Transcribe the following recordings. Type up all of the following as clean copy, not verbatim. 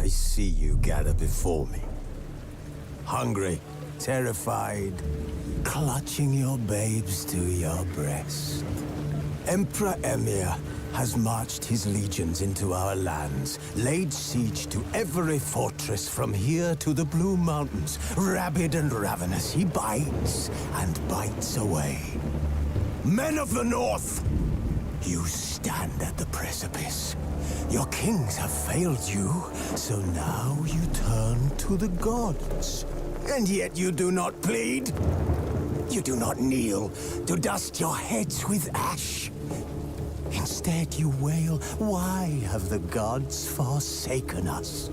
I see you gather before me. Hungry, terrified, clutching your babes to your breast. Emperor Emir has marched his legions into our lands, laid siege to every fortress from here to the Blue Mountains. Rabid and ravenous, he bites and bites away. Men of the North, you stand at the precipice. Your kings have failed you, so now you turn to the gods. And yet you do not plead. You do not kneel to dust your heads with ash. Instead you wail, why have the gods forsaken us?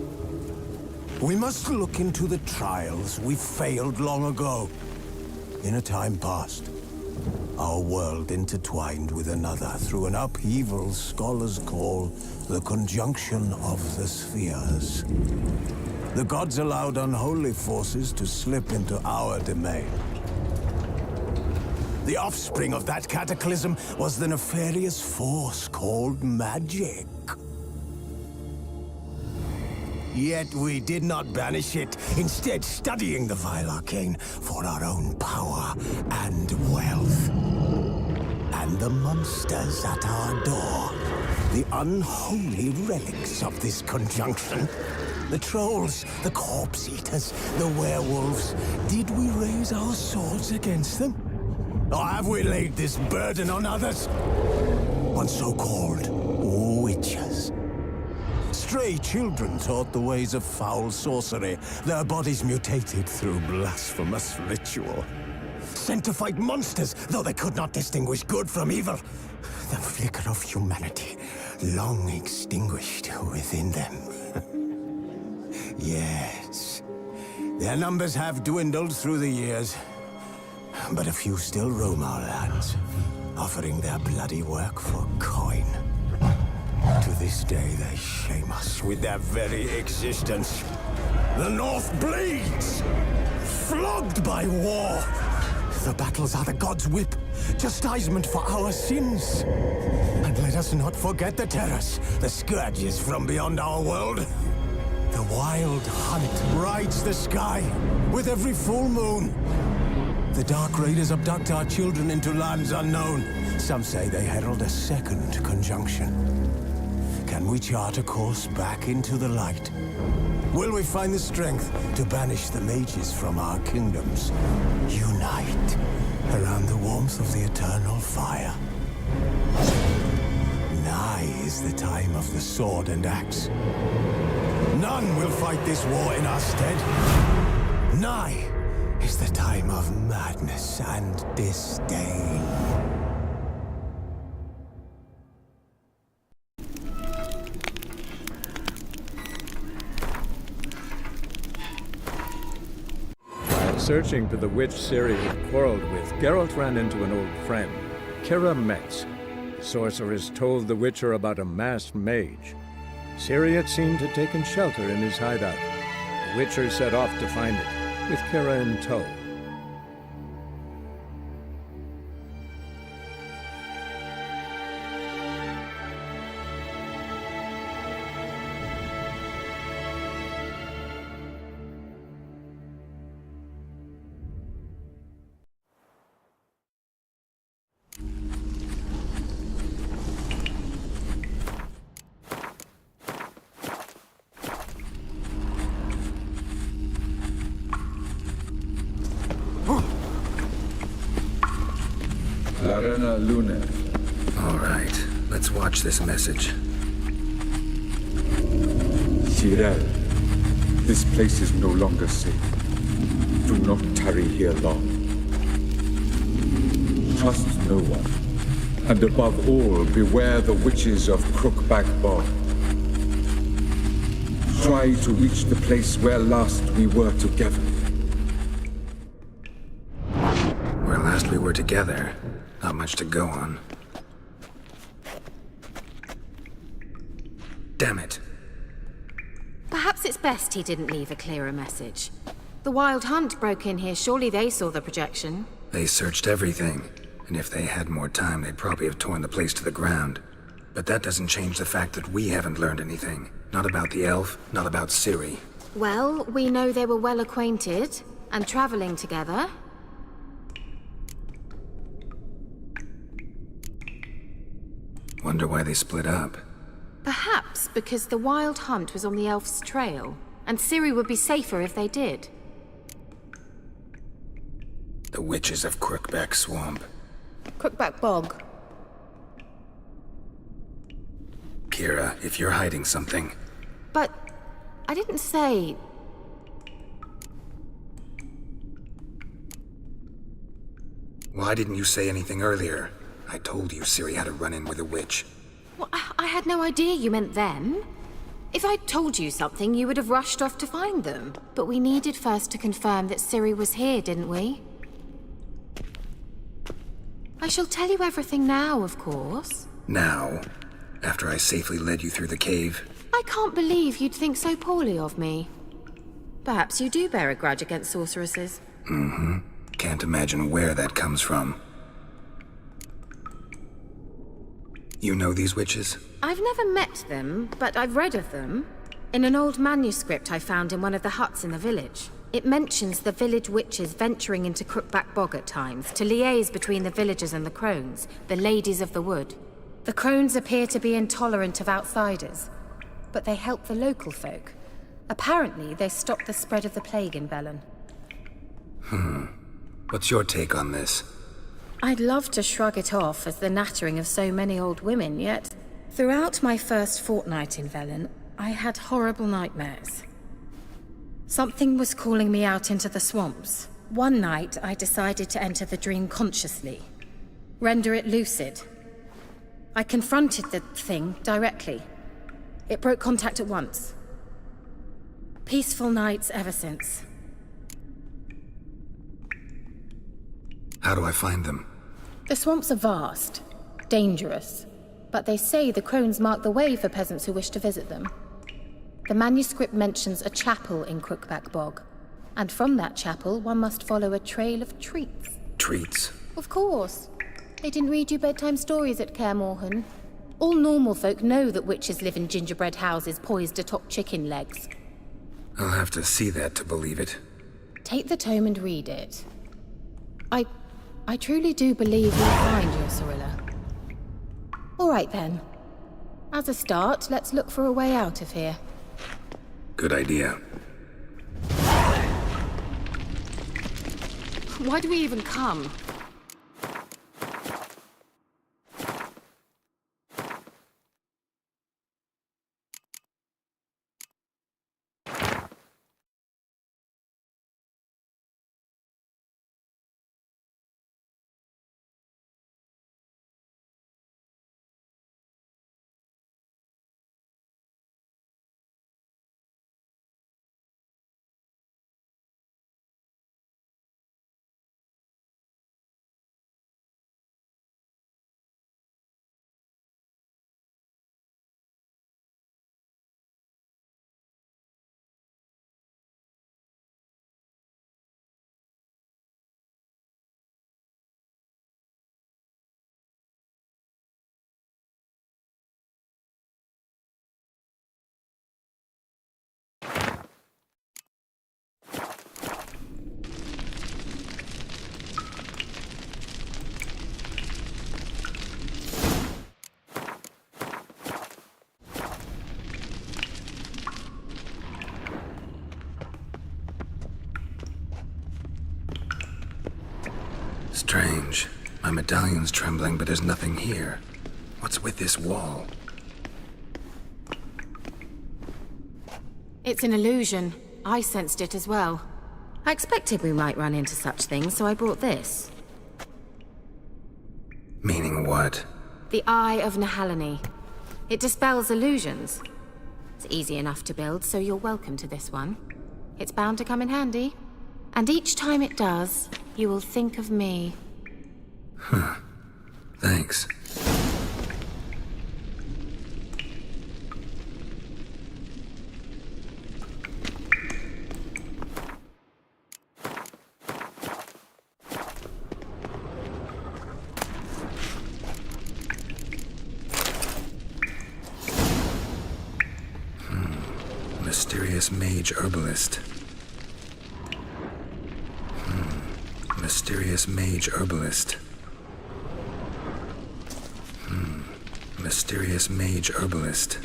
We must look into the trials we failed long ago. In a time past, our world intertwined with another through an upheaval scholars call the conjunction of the spheres. The gods allowed unholy forces to slip into our domain. The offspring of that cataclysm was the nefarious force called magic. Yet we did not banish it, instead studying the vile arcane for our own power and wealth. And the monsters at our door, the unholy relics of this conjunction. The trolls, the corpse-eaters, the werewolves. Did we raise our swords against them? Or have we laid this burden on others? On so-called witches. Stray children taught the ways of foul sorcery, their bodies mutated through blasphemous ritual. Sent to fight monsters, though they could not distinguish good from evil. The flicker of humanity, long extinguished within them. Yes, their numbers have dwindled through the years, but a few still roam our lands, offering their bloody work for coin. To this day, they shame us with their very existence. The North bleeds, flogged by war. The battles are the gods' whip, chastisement for our sins. And let us not forget the terrors, the scourges from beyond our world. The wild hunt rides the sky with every full moon. The Dark Raiders abduct our children into lands unknown. Some say they herald a second conjunction. Can we chart a course back into the light? Will we find the strength to banish the mages from our kingdoms? Unite around the warmth of the eternal fire. Nigh is the time of the sword and axe. None will fight this war in our stead. Nigh is the time of madness and disdain. While searching for the witch Ciri had quarreled with, Geralt ran into an old friend, Kira Metz. The sorceress told the Witcher about a masked mage. Ciri had seemed to have taken shelter in his hideout. The Witcher set off to find it, with Kira in tow. Arena Lune. All right, let's watch this message. Tyrell, this place is no longer safe. Do not tarry here long. Trust no one. And above all, beware the witches of Crookback Bog. Try to reach the place where last we were together. Where last we were together. Not much to go on. Damn it. Perhaps it's best he didn't leave a clearer message. The Wild Hunt broke in here. Surely they saw the projection. They searched everything. And if they had more time, they'd probably have torn the place to the ground. But that doesn't change the fact that we haven't learned anything. Not about the elf, not about Ciri. Well, we know they were well acquainted and traveling together. Wonder why they split up. Perhaps because the Wild Hunt was on the elf's trail, and Ciri would be safer if they did. The witches of Crookback Swamp. Crookback Bog. Kira, if you're hiding something... But I didn't say... Why didn't you say anything earlier? I told you Ciri had a run-in with a witch. Well, I had no idea you meant them. If I'd told you something, you would have rushed off to find them. But we needed first to confirm that Ciri was here, didn't we? I shall tell you everything now, of course. Now? After I safely led you through the cave? I can't believe you'd think so poorly of me. Perhaps you do bear a grudge against sorceresses. Mm-hmm. Can't imagine where that comes from. You know these witches? I've never met them, but I've read of them. In an old manuscript I found in one of the huts in the village. It mentions the village witches venturing into Crookback Bog at times to liaise between the villagers and the crones, the ladies of the wood. The crones appear to be intolerant of outsiders, but they help the local folk. Apparently, they stopped the spread of the plague in Velen. What's your take on this? I'd love to shrug it off as the nattering of so many old women, yet throughout my first fortnight in Velen, I had horrible nightmares. Something was calling me out into the swamps. One night, I decided to enter the dream consciously, render it lucid. I confronted the thing directly. It broke contact at once. Peaceful nights ever since. How do I find them? The swamps are vast, dangerous, but they say the crones mark the way for peasants who wish to visit them. The manuscript mentions a chapel in Crookback Bog, and from that chapel one must follow a trail of treats. Treats? Of course. They didn't read you bedtime stories at Kaer Morhen. All normal folk know that witches live in gingerbread houses poised atop chicken legs. I'll have to see that to believe it. Take the tome and read it. I truly do believe you'll find your Cirilla. All right then. As a start, let's look for a way out of here. Good idea. Why do we even come? Strange. My medallion's trembling, but there's nothing here. What's with this wall? It's an illusion. I sensed it as well. I expected we might run into such things, so I brought this. Meaning what? The Eye of Nehaleni. It dispels illusions. It's easy enough to build, so you're welcome to this one. It's bound to come in handy. And each time it does, you will think of me. Huh. Thanks. Mysterious mage herbalist. Mysterious mage herbalist. Mysterious mage herbalist.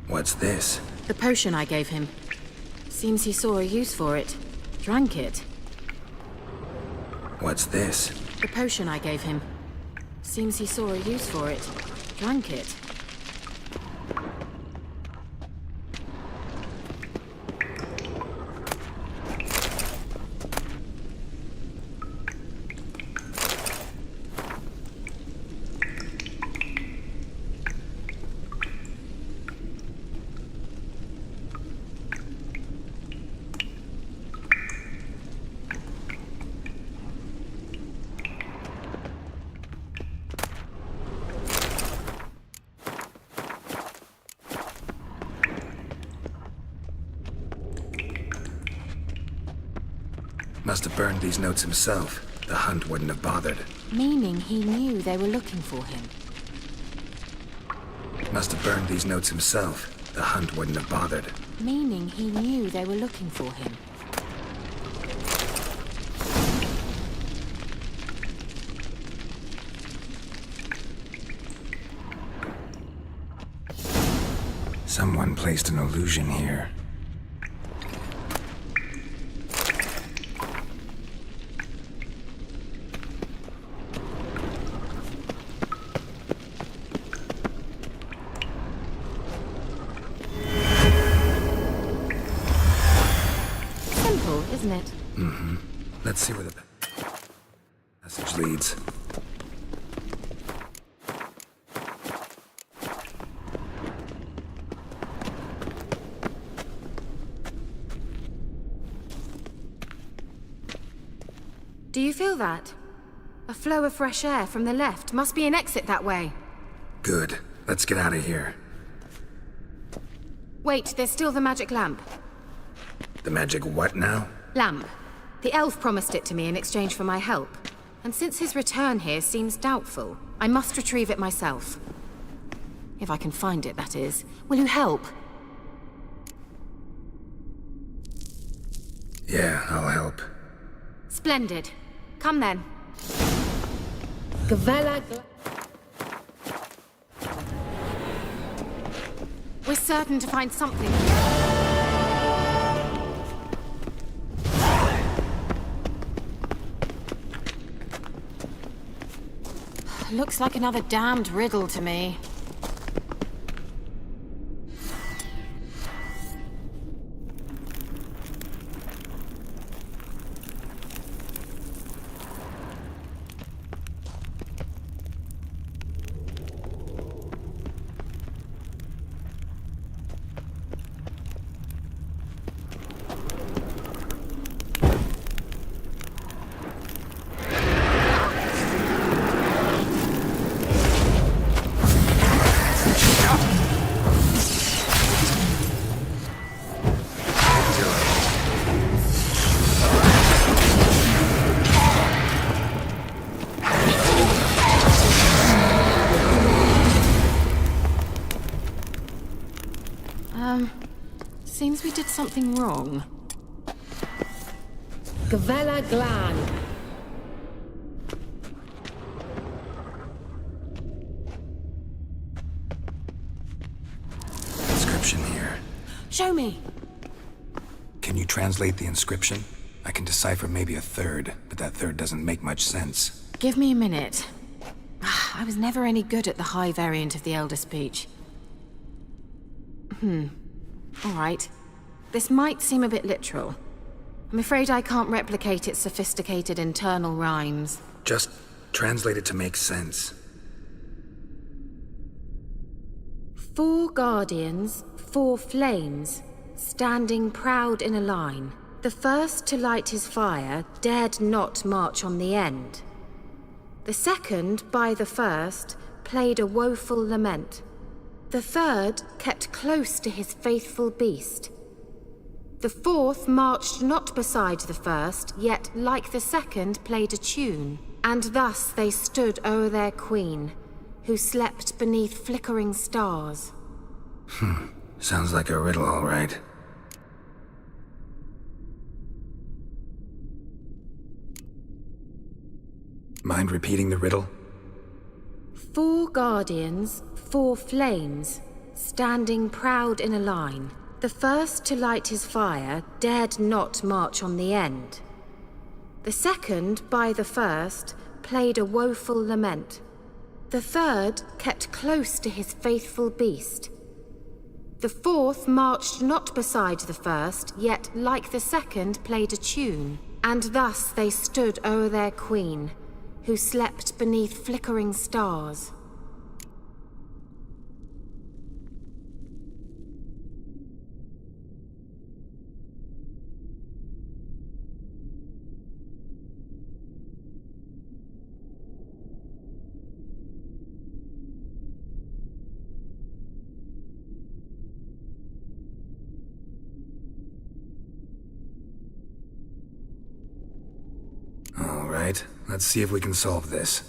What's this? The potion I gave him. Seems he saw a use for it. Drank it. What's this? The potion I gave him. Seems he saw a use for it. Drank it. Must have burned these notes himself. The hunt wouldn't have bothered. Meaning he knew they were looking for him. Must have burned these notes himself. The hunt wouldn't have bothered. Meaning he knew they were looking for him. Someone placed an illusion here. Simple, isn't it? Let's see where the message leads. Do you feel that? A flow of fresh air from the left. Must be an exit that way. Good. Let's get out of here. Wait, there's still the magic lamp. The magic what now? Lamp. The elf promised it to me in exchange for my help. And since his return here seems doubtful, I must retrieve it myself. If I can find it, that is. Will you help? Yeah, I'll help. Splendid. Come then. We're certain to find something. Looks like another damned riddle to me. Seems we did something wrong. Gavella Glan. Inscription here. Show me. Can you translate the inscription? I can decipher maybe a third, but that third doesn't make much sense. Give me a minute. I was never any good at the high variant of the Elder Speech. All right. This might seem a bit literal. I'm afraid I can't replicate its sophisticated internal rhymes. Just translate it to make sense. 4 guardians, 4 flames, standing proud in a line. The first to light his fire dared not march on the end. The The second, by the first, played a woeful lament. The third kept close to his faithful beast. The fourth marched not beside the first, yet, like the second, played a tune. And thus they stood o'er their queen, who slept beneath flickering stars. Sounds like a riddle, all right. Mind repeating the riddle? 4 guardians, 4 flames, standing proud in a line. The first to light his fire dared not march on the end. The second, by the first, played a woeful lament. The third kept close to his faithful beast. The fourth marched not beside the first, yet, like the second, played a tune. And thus they stood o'er their queen, who slept beneath flickering stars. All right, let's see if we can solve this.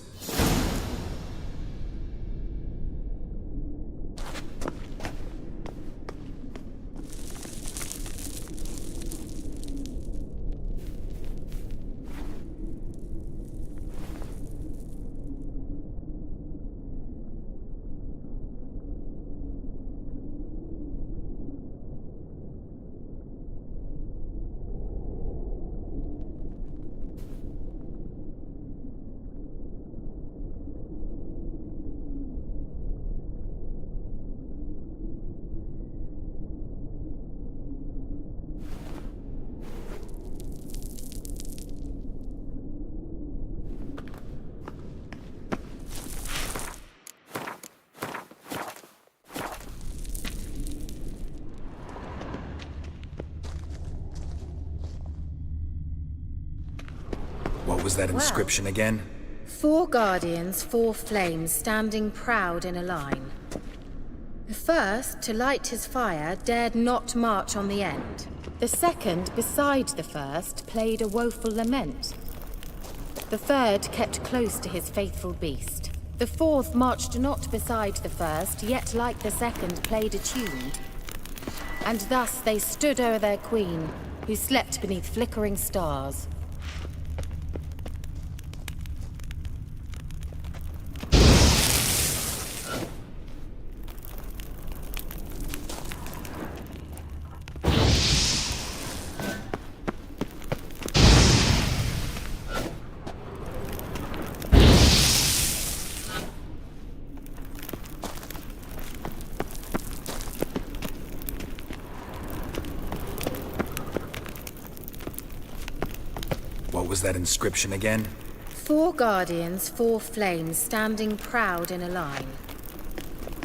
What was that inscription again? 4 guardians, 4 flames, standing proud in a line. The first, to light his fire, dared not march on the end. The second, beside the first, played a woeful lament. The third kept close to his faithful beast. The fourth marched not beside the first, yet like the second played a tune. And thus they stood o'er their queen, who slept beneath flickering stars. What was that inscription again? 4 guardians, 4 flames, standing proud in a line.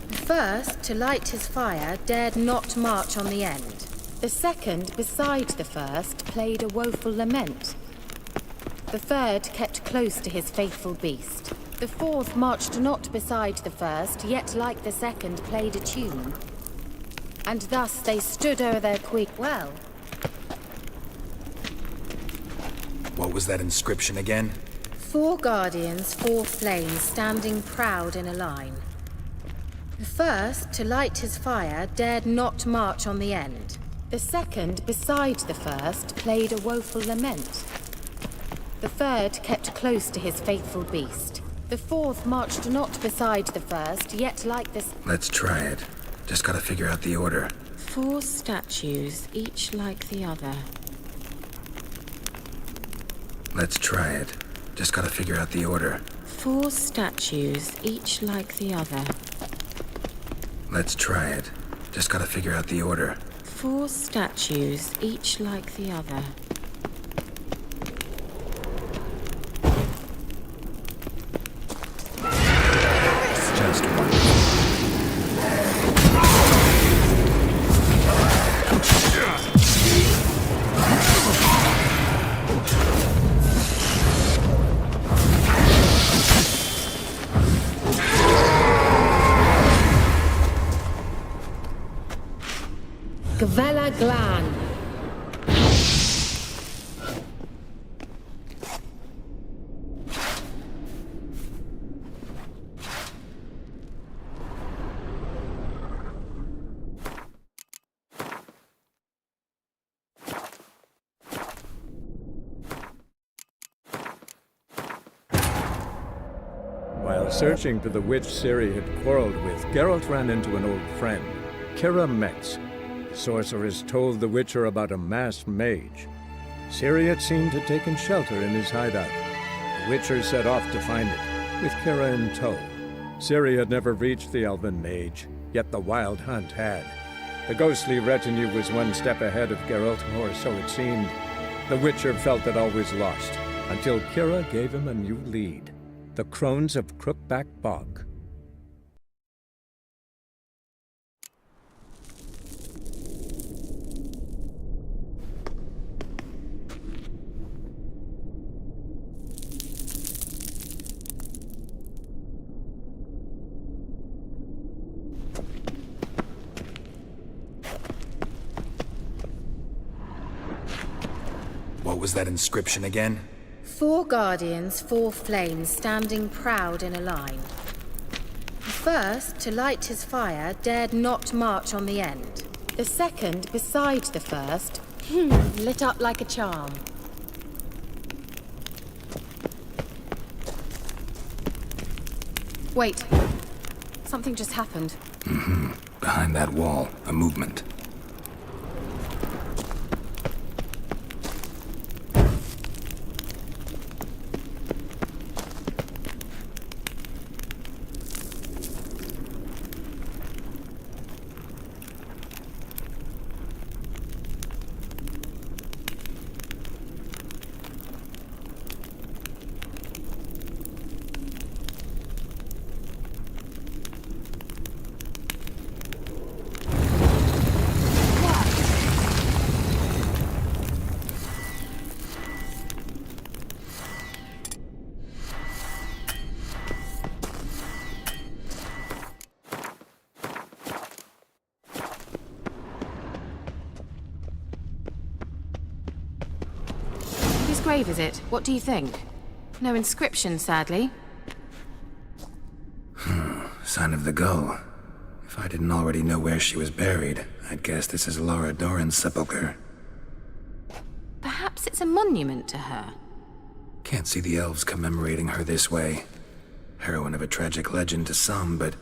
The first, to light his fire, dared not march on the end. The second, beside the first, played a woeful lament. The third kept close to his faithful beast. The fourth marched not beside the first, yet like the second played a tune. And thus they stood o'er their queen. Well, What was that inscription again? 4 guardians, 4 flames, standing proud in a line. The first, to light his fire, dared not march on the end. The second, beside the first, played a woeful lament. The third kept close to his faithful beast. The fourth marched not beside the first, yet like this. Let's try it. Just gotta figure out the order. 4 statues, each like the other. Let's try it. Just gotta figure out the order. 4 statues, each like the other. Let's try it. Just gotta figure out the order. 4 statues, each like the other. Just one. Kvela Glan. While searching for the witch Ciri had quarreled with, Geralt ran into an old friend, Kira Metz. The sorceress told the Witcher about a masked mage. Ciri had seemed to have taken shelter in his hideout. The Witcher set off to find it, with Kira in tow. Ciri had never reached the elven mage, yet the wild hunt had. The ghostly retinue was one step ahead of Geralt, or so it seemed. The Witcher felt that all was lost, until Kira gave him a new lead. The Crones of Crookback Bog. What was that inscription again? 4 guardians, 4 flames, standing proud in a line. The first, to light his fire, dared not march on the end. The second, beside the first, lit up like a charm. Wait. Something just happened. Behind that wall, a movement. Whose grave is it? What do you think? No inscription, sadly. Sign of the gull. If I didn't already know where she was buried, I'd guess this is Laura Doran's sepulcher. Perhaps it's a monument to her. Can't see the elves commemorating her this way. Heroine of a tragic legend to some, but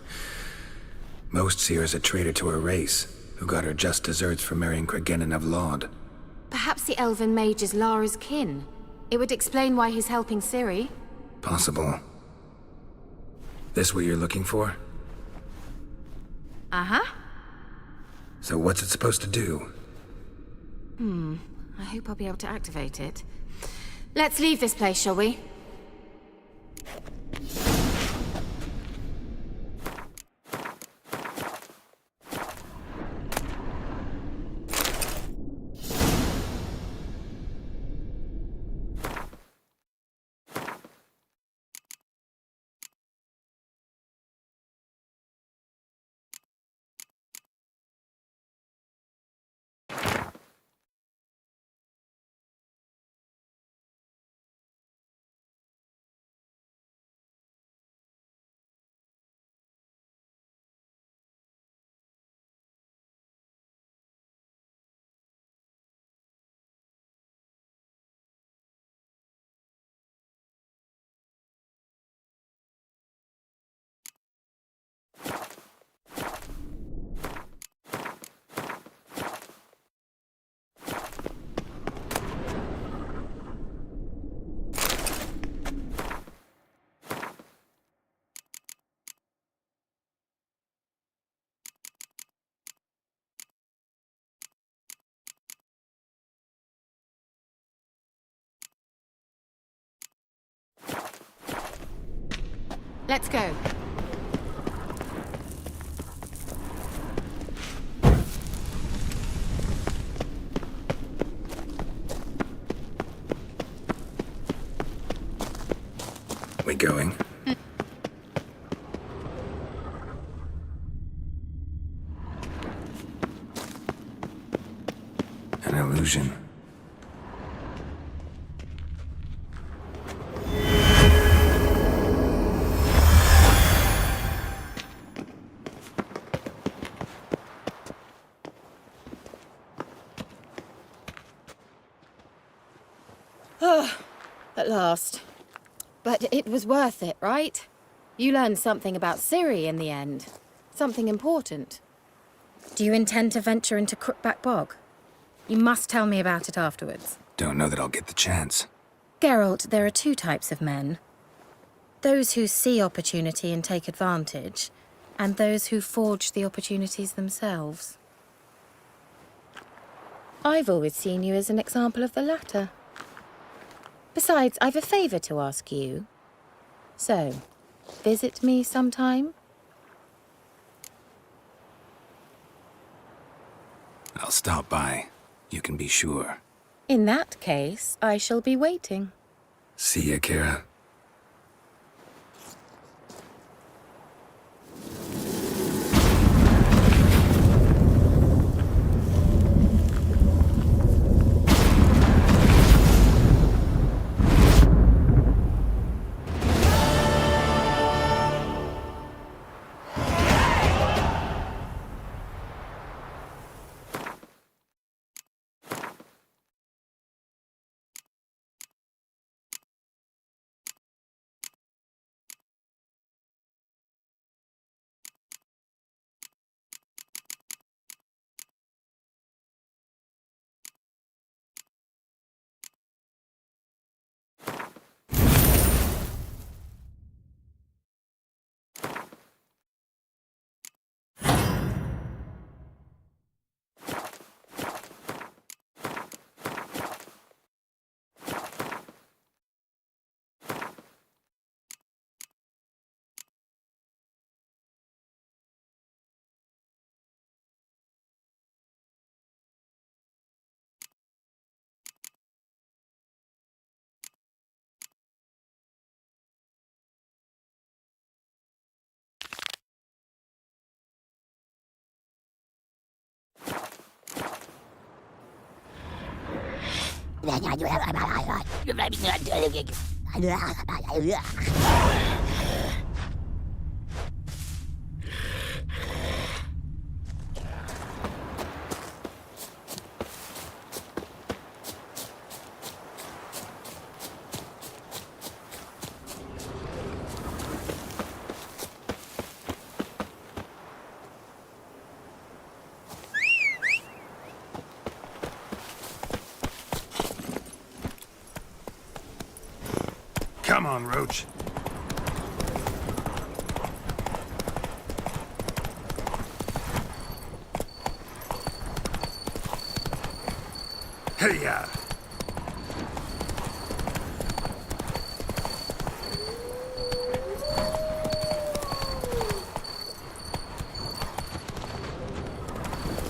most see her as a traitor to her race, who got her just deserts for marrying Cregennan of Laud. Perhaps the elven mage is Lara's kin. It would explain why he's helping Ciri. Possible. This what you're looking for? Uh-huh. So what's it supposed to do? I hope I'll be able to activate it. Let's leave this place, shall we? Let's go. We going? at last. But it was worth it, right? You learned something about Ciri in the end. Something important. Do you intend to venture into Crookback Bog? You must tell me about it afterwards. Don't know that I'll get the chance. Geralt, there are two types of men. Those who see opportunity and take advantage, and those who forge the opportunities themselves. I've always seen you as an example of the latter. Besides, I've a favour to ask you. So, visit me sometime? I'll stop by. You can be sure. In that case, I shall be waiting. See ya, Kira. Come on, Roach. Hey-ya!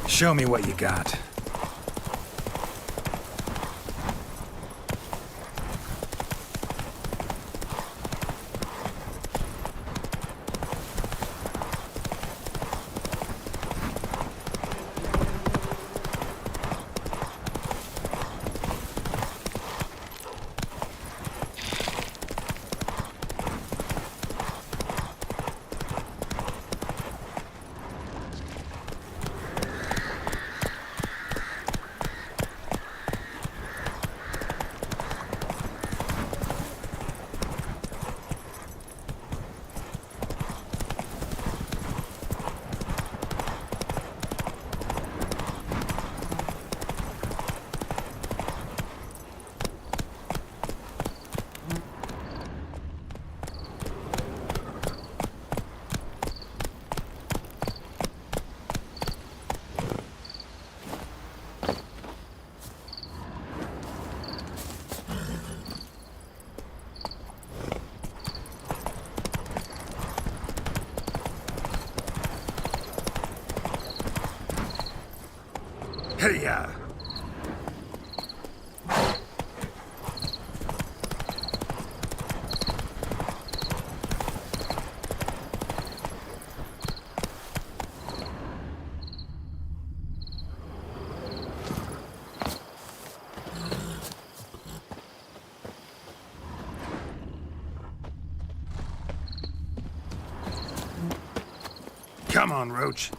Show me what you got. Hey-ya! Come on, Roach.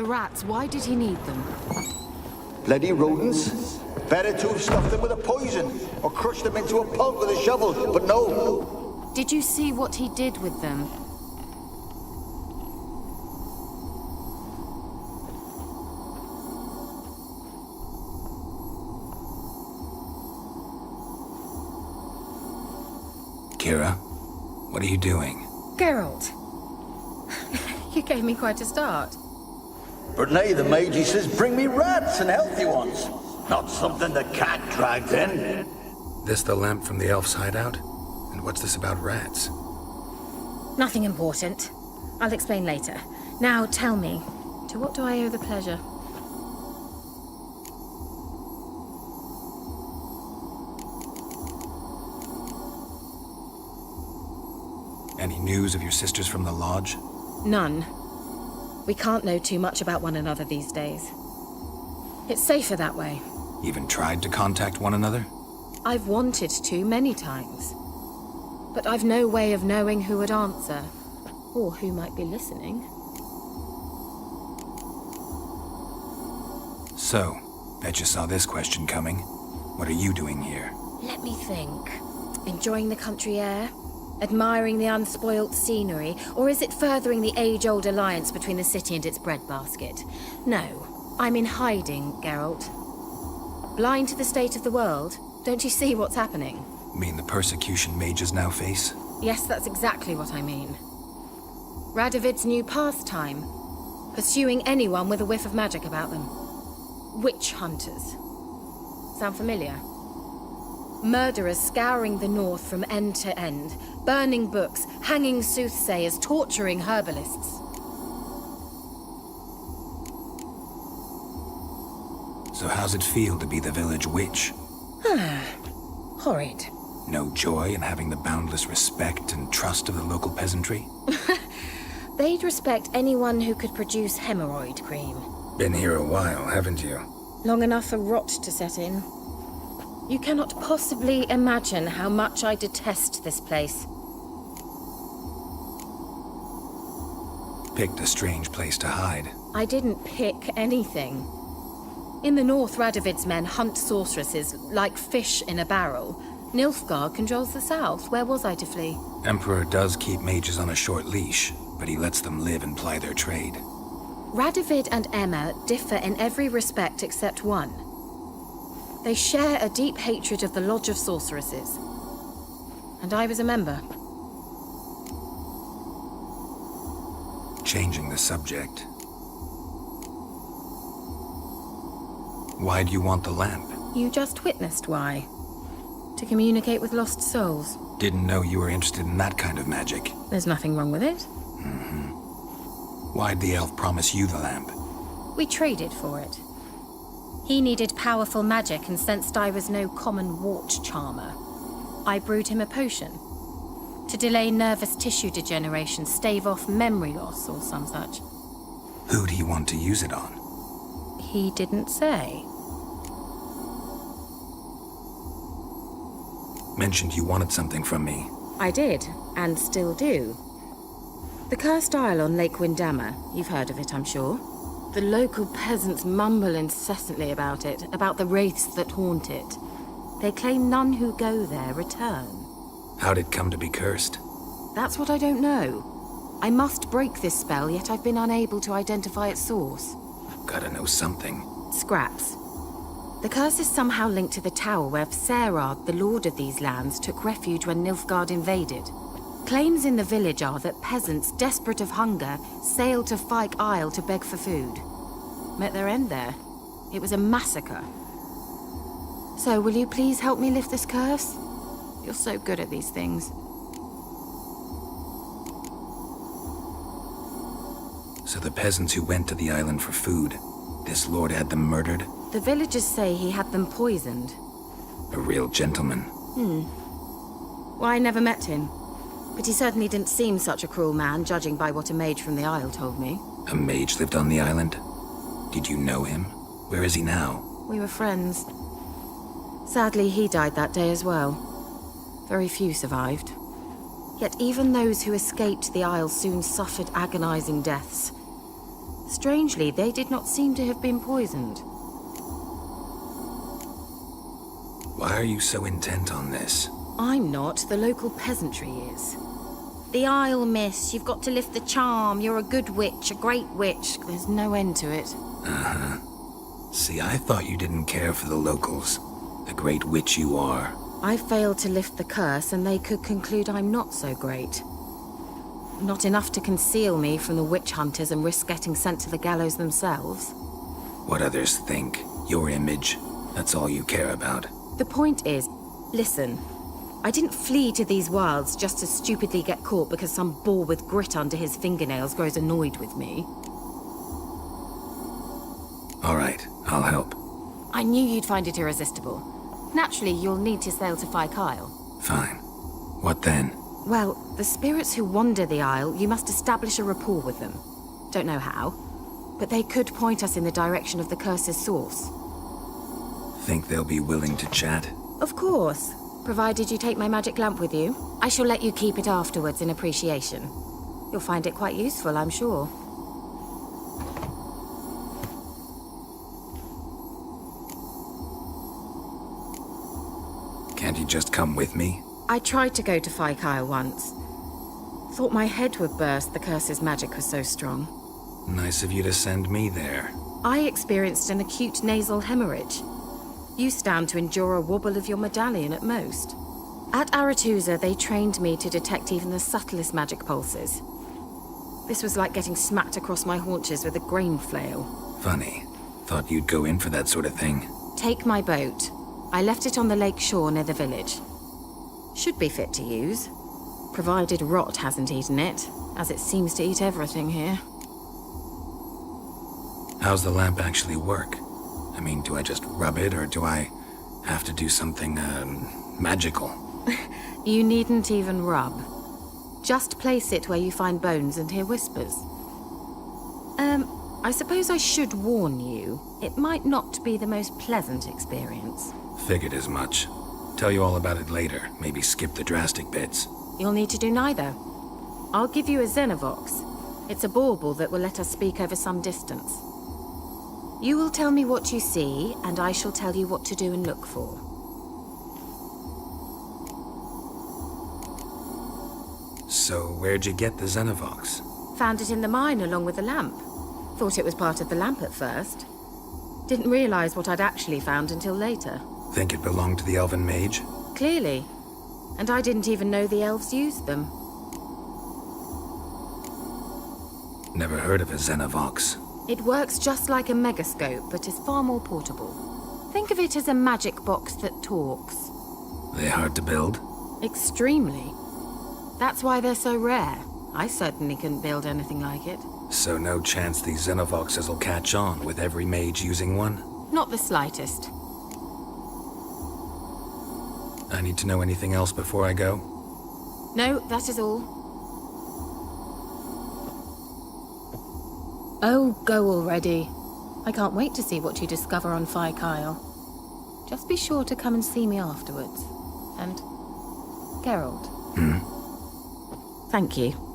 the rats, why did he need them? Bloody rodents. Better to have stuffed them with a poison, or crushed them into a pulp with a shovel, but no. Did you see what he did with them? Kira, what are you doing? Geralt. You gave me quite a start. But nay, the mage, he says, bring me rats and healthy ones. Not something the cat dragged in. This the lamp from the elf's hideout? And what's this about rats? Nothing important. I'll explain later. Now tell me, to what do I owe the pleasure? Any news of your sisters from the lodge? None. We can't know too much about one another these days. It's safer that way. Even tried to contact one another? I've wanted to many times. But I've no way of knowing who would answer, or who might be listening. So, bet you saw this question coming. What are you doing here? Let me think. Enjoying the country air? Admiring the unspoilt scenery? Or is it furthering the age-old alliance between the city and its breadbasket? No, I'm in hiding, Geralt. Blind to the state of the world? Don't you see what's happening? Mean the persecution mages now face? Yes, that's exactly what I mean. Radovid's new pastime. Pursuing anyone with a whiff of magic about them. Witch hunters. Sound familiar? Murderers scouring the north from end to end, burning books, hanging soothsayers, torturing herbalists. So how's it feel to be the village witch? Horrid. No joy in having the boundless respect and trust of the local peasantry? They'd respect anyone who could produce hemorrhoid cream. Been here a while, haven't you? Long enough for rot to set in. You cannot possibly imagine how much I detest this place. Picked a strange place to hide. I didn't pick anything. In the north, Radovid's men hunt sorceresses like fish in a barrel. Nilfgaard controls the south. Where was I to flee? Emperor does keep mages on a short leash, but he lets them live and ply their trade. Radovid and Emma differ in every respect except one. They share a deep hatred of the Lodge of Sorceresses. And I was a member. Changing the subject. Why do you want the lamp? You just witnessed why. To communicate with lost souls. Didn't know you were interested in that kind of magic. There's nothing wrong with it. Why'd the elf promise you the lamp? We traded for it. He needed powerful magic and sensed I was no common wart charmer. I brewed him a potion. To delay nervous tissue degeneration, stave off memory loss or some such. Who'd he want to use it on? He didn't say. Mentioned you wanted something from me. I did, and still do. The Cursed Isle on Lake Windammer. You've heard of it, I'm sure. The local peasants mumble incessantly about it, about the wraiths that haunt it. They claim none who go there return. How'd it come to be cursed? That's what I don't know. I must break this spell, yet I've been unable to identify its source. Gotta know something. Scraps. The curse is somehow linked to the tower where Serard, the lord of these lands, took refuge when Nilfgaard invaded. Claims in the village are that peasants, desperate of hunger, sailed to Fyke Isle to beg for food. Met their end there. It was a massacre. So, will you please help me lift this curse? You're so good at these things. So the peasants who went to the island for food, this lord had them murdered? The villagers say he had them poisoned. A real gentleman. Well, I never met him. But he certainly didn't seem such a cruel man, judging by what a mage from the Isle told me. A mage lived on the island? Did you know him? Where is he now? We were friends. Sadly, he died that day as well. Very few survived. Yet even those who escaped the Isle soon suffered agonizing deaths. Strangely, they did not seem to have been poisoned. Why are you so intent on this? I'm not, the local peasantry is. The Isle, miss. You've got to lift the charm. You're a good witch, a great witch. There's no end to it. Uh-huh. See, I thought you didn't care for the locals. The great witch you are. I failed to lift the curse, and they could conclude I'm not so great. Not enough to conceal me from the witch hunters and risk getting sent to the gallows themselves. What others think, your image, that's all you care about. The point is, listen, I didn't flee to these wilds just to stupidly get caught because some boar with grit under his fingernails grows annoyed with me. All right, I'll help. I knew you'd find it irresistible. Naturally, you'll need to sail to Kyle. Fine. What then? Well, the spirits who wander the Isle, you must establish a rapport with them. Don't know how, but they could point us in the direction of the curse's source. Think they'll be willing to chat? Of course, provided you take my magic lamp with you. I shall let you keep it afterwards in appreciation. You'll find it quite useful, I'm sure. Can't you just come with me? I tried to go to Kyle once. Thought my head would burst, the curse's magic was so strong. Nice of you to send me there. I experienced an acute nasal hemorrhage. You stand to endure a wobble of your medallion at most. At Aretusa, they trained me to detect even the subtlest magic pulses. This was like getting smacked across my haunches with a grain flail. Funny. Thought you'd go in for that sort of thing. Take my boat. I left it on the lake shore near the village. Should be fit to use, provided rot hasn't eaten it, as it seems to eat everything here. How's the lamp actually work? I mean, do I just rub it, or do I have to do something, magical? You needn't even rub. Just place it where you find bones and hear whispers. I suppose I should warn you, it might not be the most pleasant experience. Figured as much. Tell you all about it later. Maybe skip the drastic bits. You'll need to do neither. I'll give you a Xenovox. It's a bauble that will let us speak over some distance. You will tell me what you see, and I shall tell you what to do and look for. So, where'd you get the Xenovox? Found it in the mine along with the lamp. Thought it was part of the lamp at first. Didn't realize what I'd actually found until later. Think it belonged to the elven mage? Clearly. And I didn't even know the elves used them. Never heard of a Xenovox. It works just like a megascope, but is far more portable. Think of it as a magic box that talks. They hard to build? Extremely. That's why they're so rare. I certainly couldn't build anything like it. So no chance these Xenovoxes will catch on with every mage using one? Not the slightest. I need to know anything else before I go? No, that is all. Oh, go already. I can't wait to see what you discover on Kyle. Just be sure to come and see me afterwards. And Geralt. Thank you.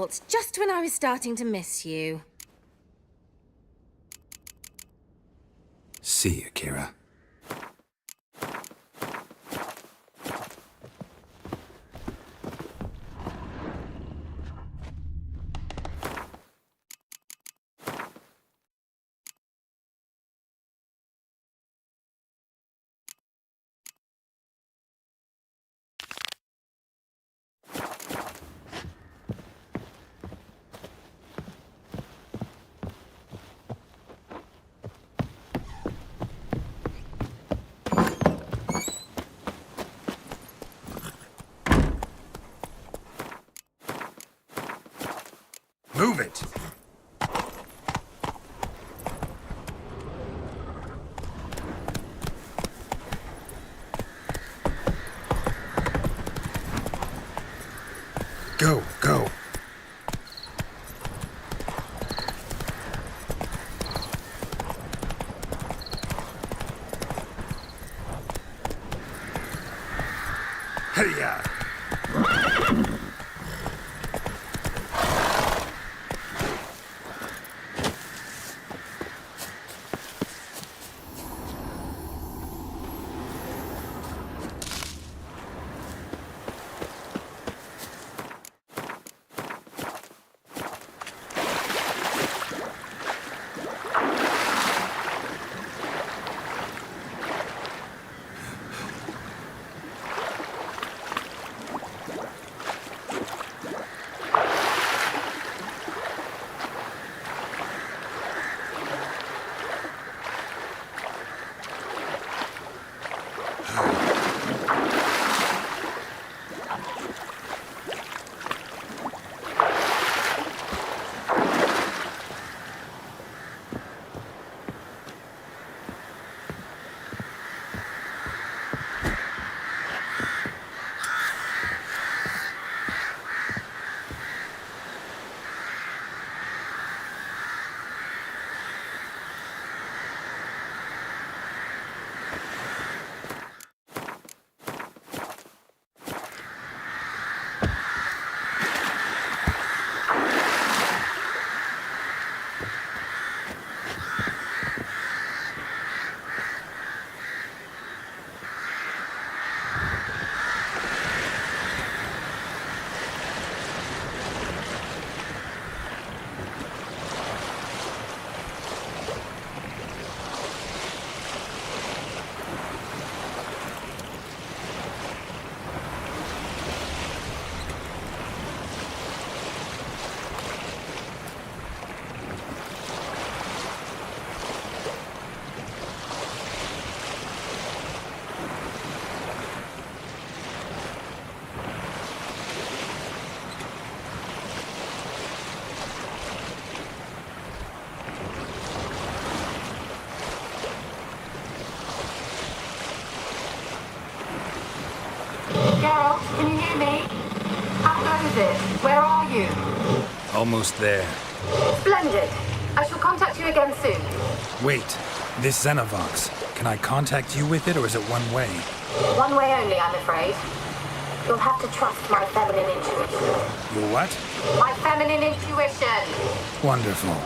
Geralt, just when I was starting to miss you. See you, Kira. Move it! Go, go. Hey-ya! Geralt, can you hear me? How goes it? Where are you? Almost there. Splendid. I shall contact you again soon. Wait, this Xenovox. Can I contact you with it, or is it one way? One way only, I'm afraid. You'll have to trust my feminine intuition. Your what? My feminine intuition! Wonderful.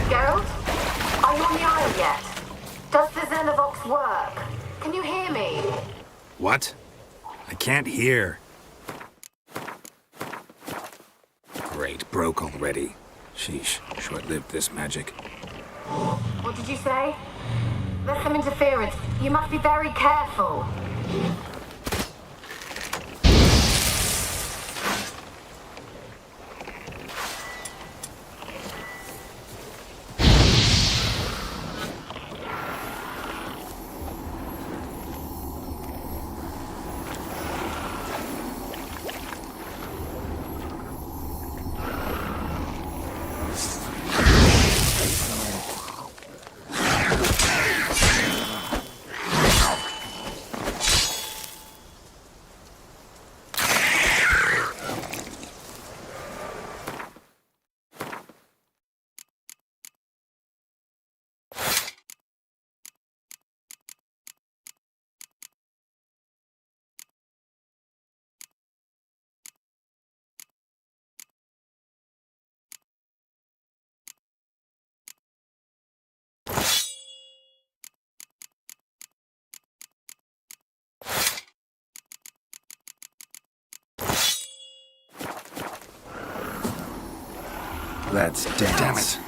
Geralt? Are you on the island yet? Does the Xenovox work? Can you hear me? What? I can't hear. Great, broke already. Sheesh, short-lived this magic. What did you say? There's some interference. You must be very careful. Let's dance. Damn it.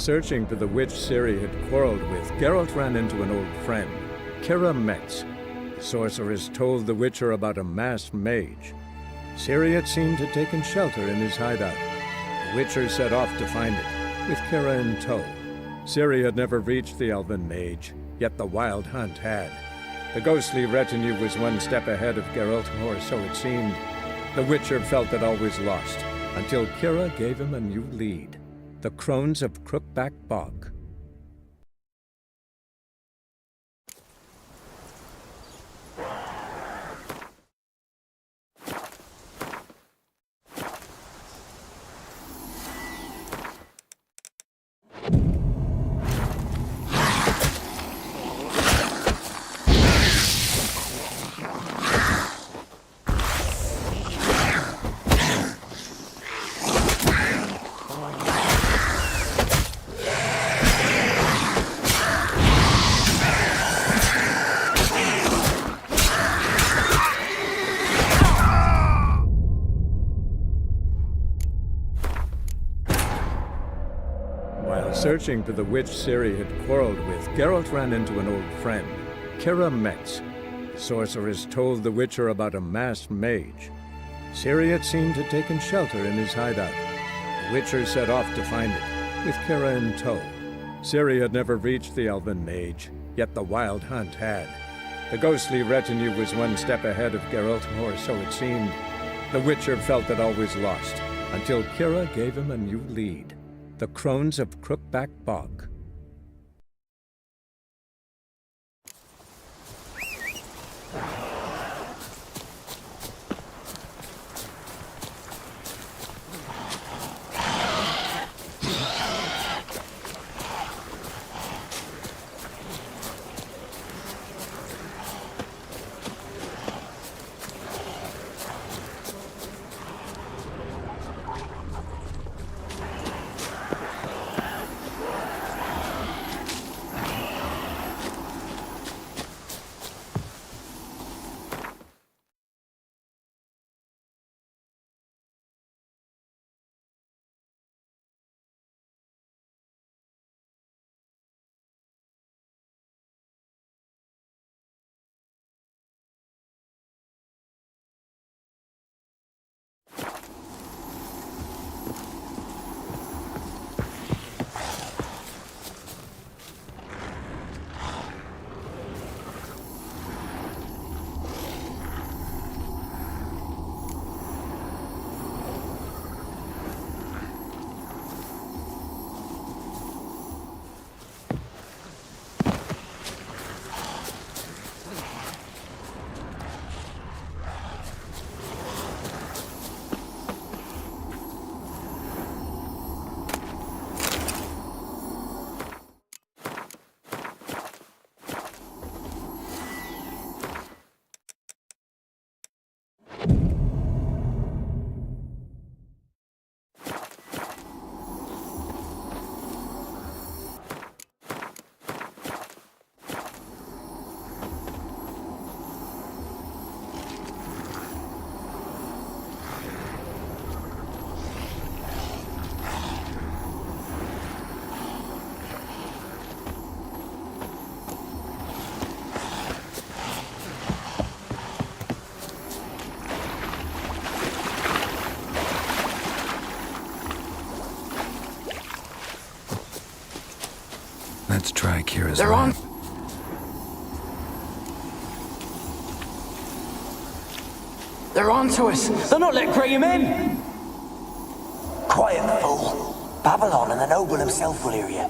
Searching for the witch Ciri had quarreled with, Geralt ran into an old friend, Kira Metz. The sorceress told the Witcher about a masked mage. Ciri, it seemed, had taken shelter in his hideout. The Witcher set off to find it, with Kira in tow. Ciri had never reached the elven mage, yet the wild hunt had. The ghostly retinue was one step ahead of Geralt, or so it seemed. The Witcher felt that all was lost, until Kira gave him a new lead. The Crones of Crookback Bog. Searching for the witch Ciri had quarreled with, Geralt ran into an old friend, Kira Metz. The sorceress told the Witcher about a masked mage. Ciri, it seemed, had taken shelter in his hideout. The Witcher set off to find it, with Kira in tow. Ciri had never reached the elven mage, yet the wild hunt had. The ghostly retinue was one step ahead of Geralt, or so it seemed. The Witcher felt that all was lost, until Kira gave him a new lead. The Crones of Crookback Bog. Let's try Kira's They're on. map. They're on to us. They're not letting Graham in. Quiet, fool. Babylon and the noble himself will hear you.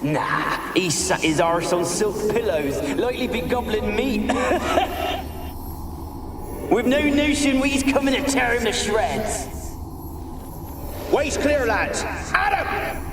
Nah, he sat his arse on silk pillows, likely be gobbling meat. With no notion we's coming to tear him to shreds. Way's clear, lads. Adam!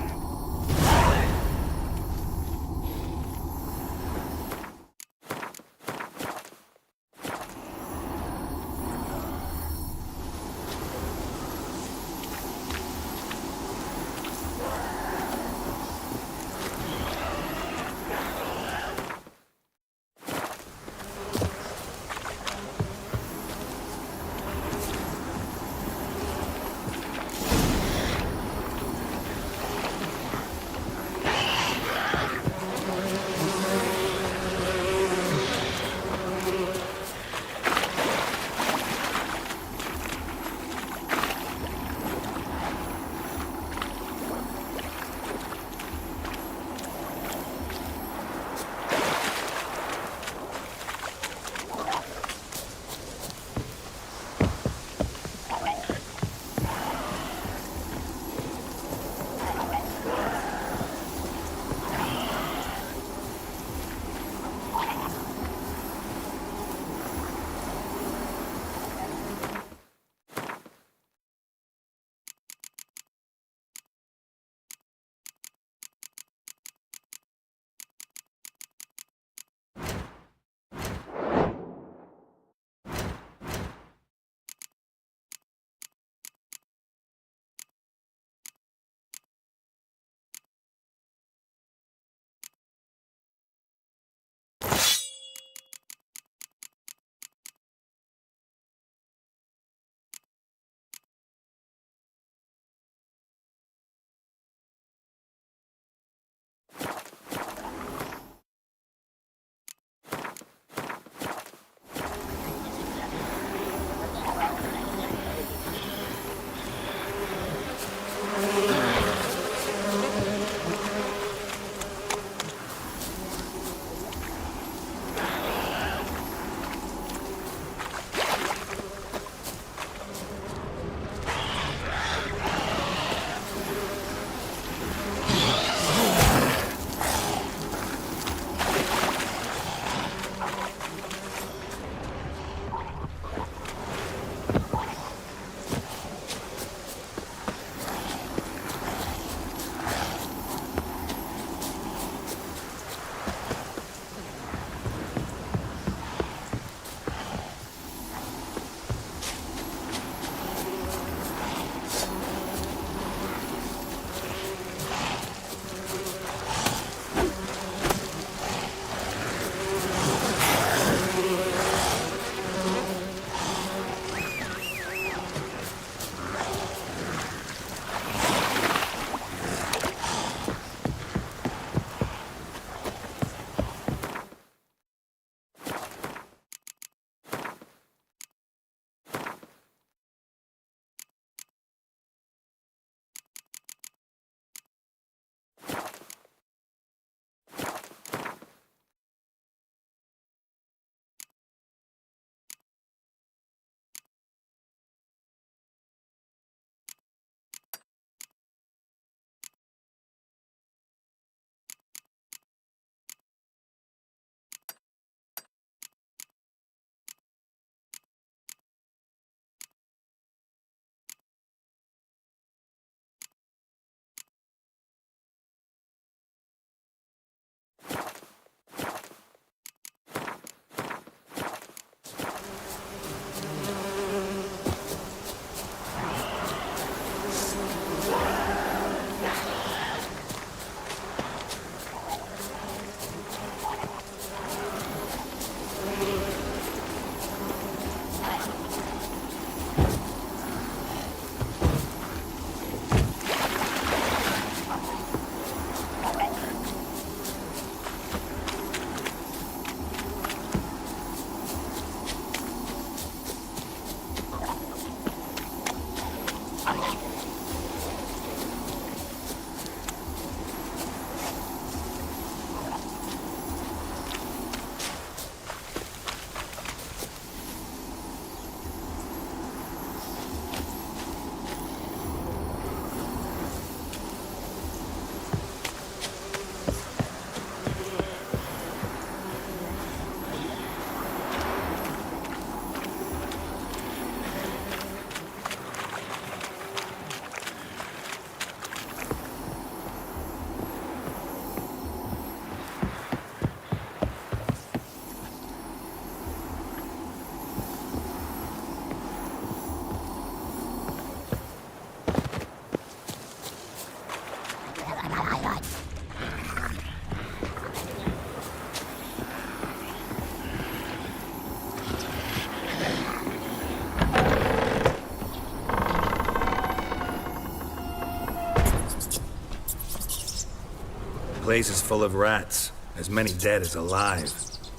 place is full of rats. As many dead as alive.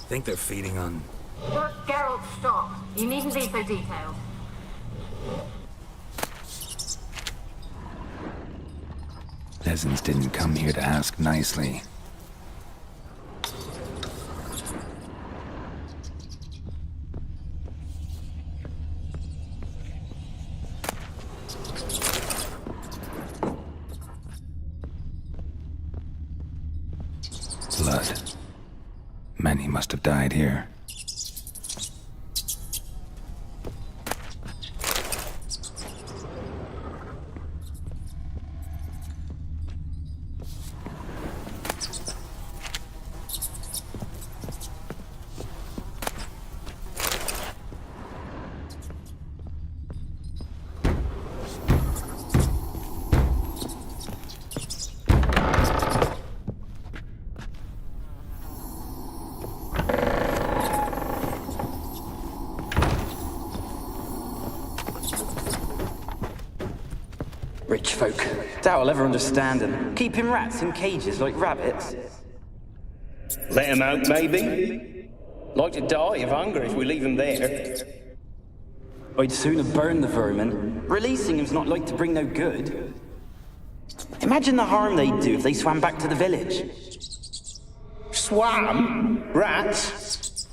Think they're feeding on... Look, Geralt, stop. You needn't be so detailed. Peasants didn't come here to ask nicely. Blood. Many must have died here. Rich folk. Doubt I'll ever understand them. Keeping rats in cages like rabbits. Let him out, maybe? Like to die of hunger if we leave him there. I'd sooner burn the vermin. Releasing him's not like to bring no good. Imagine the harm they'd do if they swam back to the village. Swam? Rats?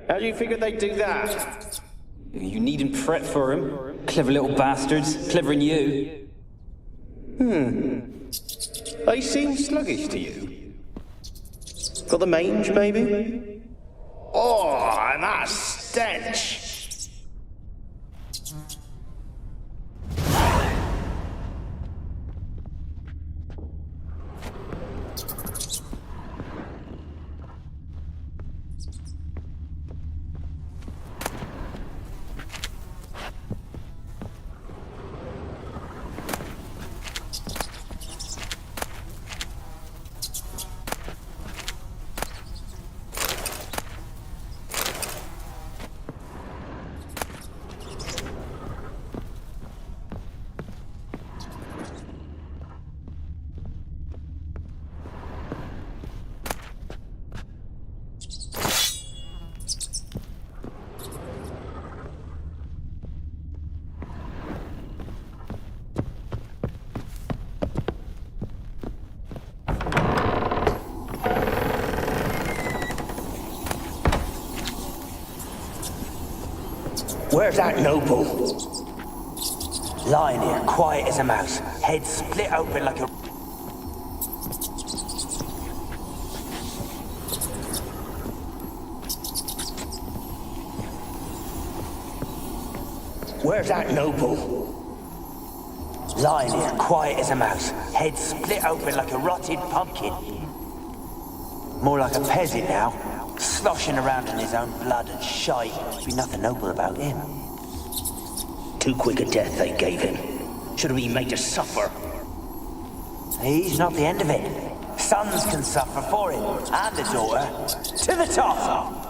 How do you figure they'd do that? You needn't fret for 'em. Clever little bastards. Clever than you. They seem sluggish to you. Got the mange, maybe? Oh, and that stench! Where's that noble? Lying here, quiet as a mouse, head split open like a... Where's that noble? Lying here, quiet as a mouse, head split open like a rotted pumpkin. More like a peasant now. Sloshing around in his own blood and shite. Be nothing noble about him. Too quick a death they gave him. Should have been made to suffer. He's not the end of it. Sons can suffer for him, and the daughter. To the top!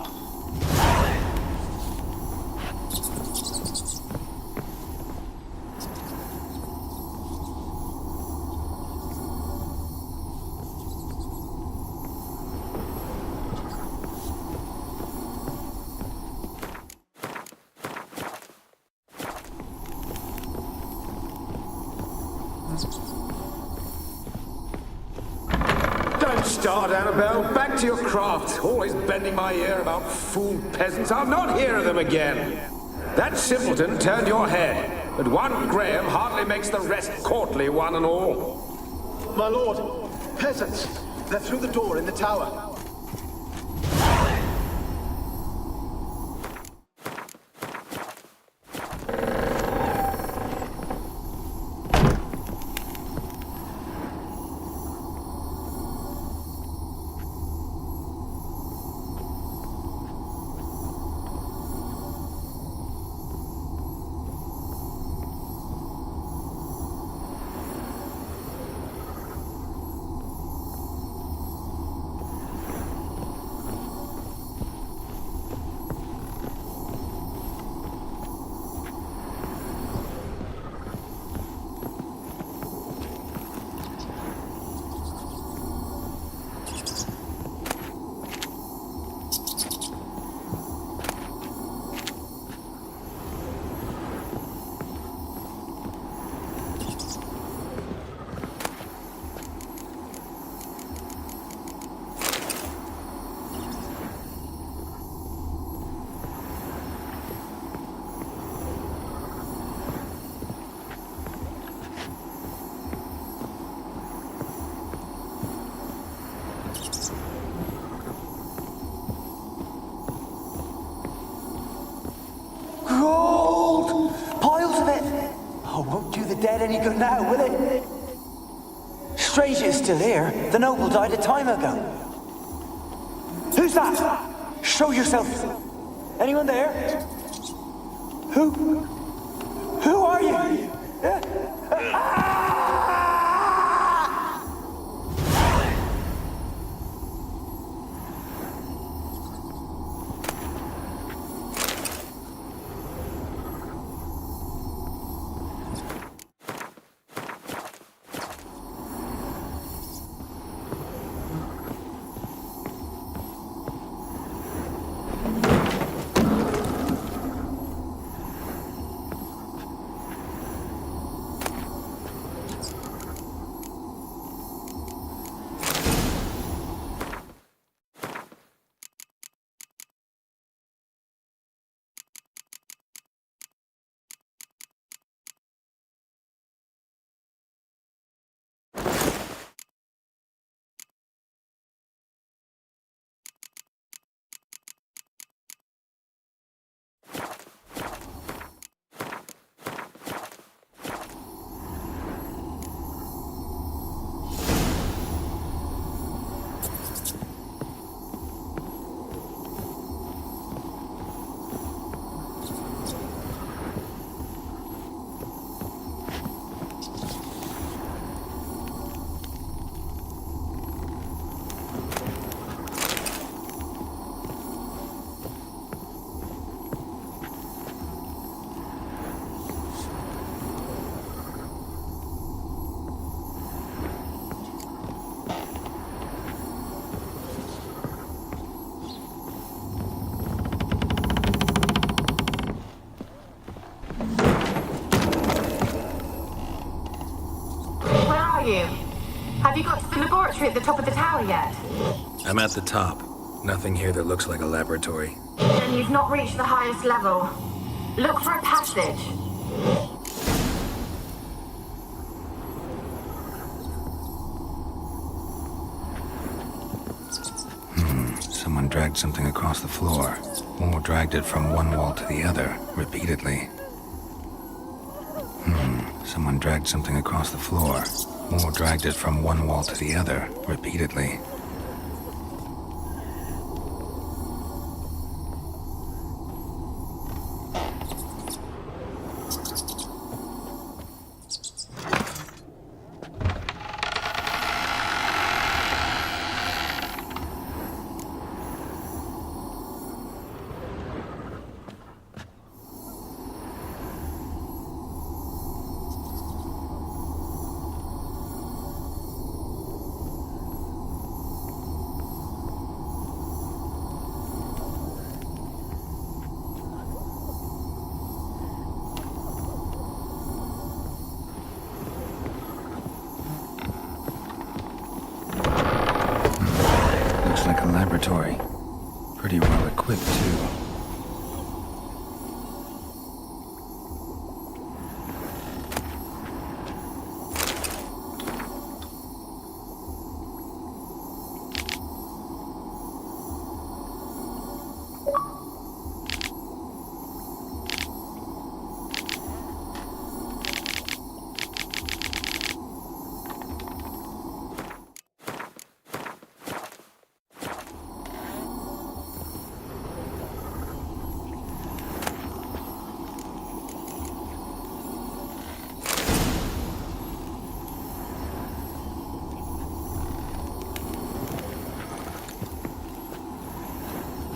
Don't start, Annabelle. Back to your craft. Always bending my ear about fool peasants. I'll not hear of them again. That simpleton turned your head, but one Graham hardly makes the rest courtly, one and all. My lord, peasants. They're through the door in the tower. Oh, won't do the dead any good now, will it? Strange it's still here. The noble died a time ago. Who's that? Show yourself. Anyone there? Who are you? Have you got to the laboratory at the top of the tower yet? I'm at the top. Nothing here that looks like a laboratory. Then you've not reached the highest level. Look for a passage. Someone dragged something across the floor. Or dragged it from one wall to the other, repeatedly. Someone dragged something across the floor. Or dragged it from one wall to the other, repeatedly. Like a laboratory. Pretty well equipped, too.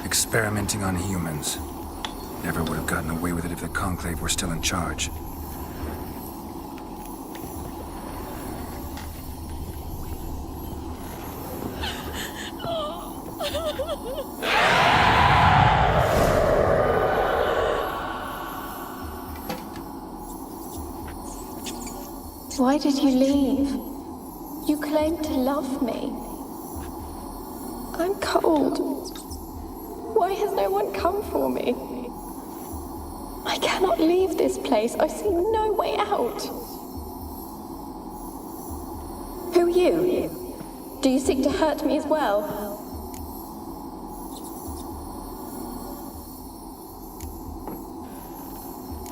Experimenting on humans. Never would have gotten away with it if the Conclave were still in charge. Why did you leave? You claimed to love me. I'm cold. Why has no one come for me? I cannot leave this place. I see no way out. Who are you? Do you seek to hurt me as well?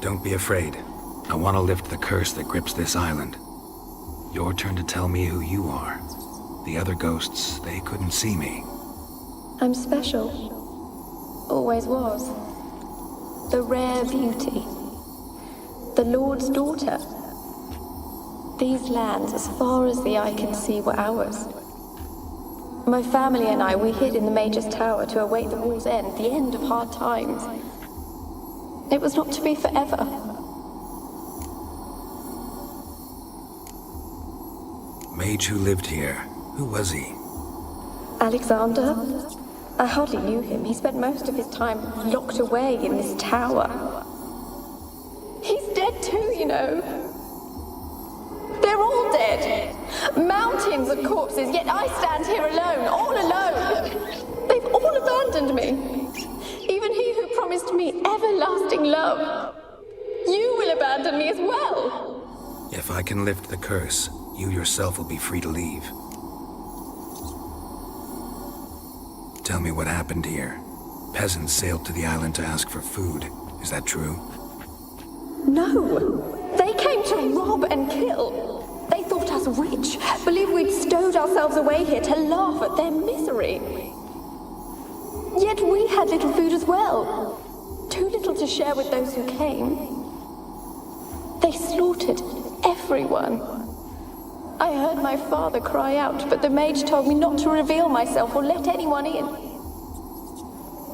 Don't be afraid. I want to lift the curse that grips this island. Your turn to tell me who you are. The other ghosts, they couldn't see me. I'm special. Always was. The rare beauty. The Lord's daughter. These lands, as far as the eye can see, were ours. My family and I, we hid in the Major's Tower to await the war's end, the end of hard times. It was not to be forever. Mage who lived here. Who was he? Alexander? I hardly knew him. He spent most of his time locked away in this tower. He's dead too, you know. They're all dead. Mountains of corpses, yet I stand here alone, all alone. They've all abandoned me. Even he who promised me everlasting love. You will abandon me as well. If I can lift the curse, you yourself will be free to leave. Tell me what happened here. Peasants sailed to the island to ask for food. Is that true? No. They came to rob and kill. They thought us rich, believed we'd stowed ourselves away here to laugh at their misery. Yet we had little food as well. Too little to share with those who came. They slaughtered everyone. I heard my father cry out, but the mage told me not to reveal myself or let anyone in.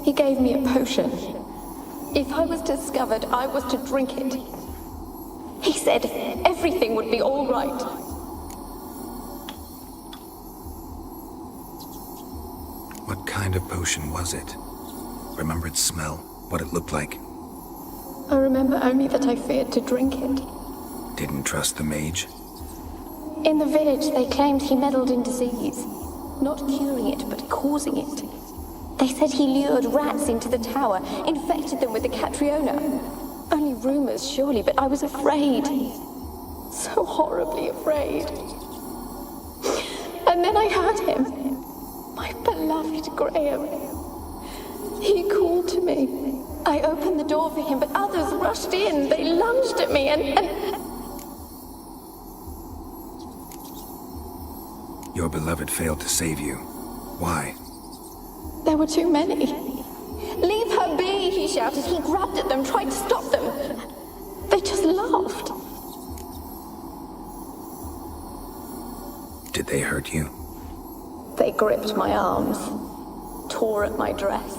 He gave me a potion. If I was discovered, I was to drink it. He said everything would be all right. What kind of potion was it? Remember its smell? What it looked like? I remember only that I feared to drink it. Didn't trust the mage? In the village, they claimed he meddled in disease. Not curing it, but causing it. They said he lured rats into the tower, infected them with the Catriona. Only rumors, surely, but I was afraid. So horribly afraid. And then I heard him. My beloved Graham. He called to me. I opened the door for him, but others rushed in. They lunged at me and... Your beloved failed to save you. Why? There were too many. Leave her be, he shouted. He grabbed at them, tried to stop them. They just laughed. Did they hurt you? They gripped my arms, tore at my dress.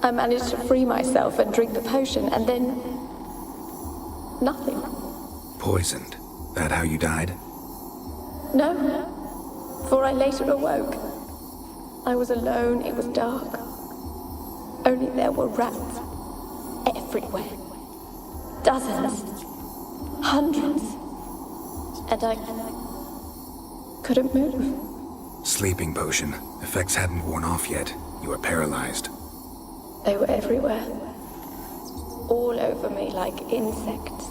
I managed to free myself and drink the potion, and then... nothing. Poisoned? That how you died? No, for I later awoke. I was alone, it was dark. Only there were rats everywhere. Dozens. Hundreds. And I couldn't move. Sleeping potion. Effects hadn't worn off yet. You were paralyzed. They were everywhere. All over me like insects.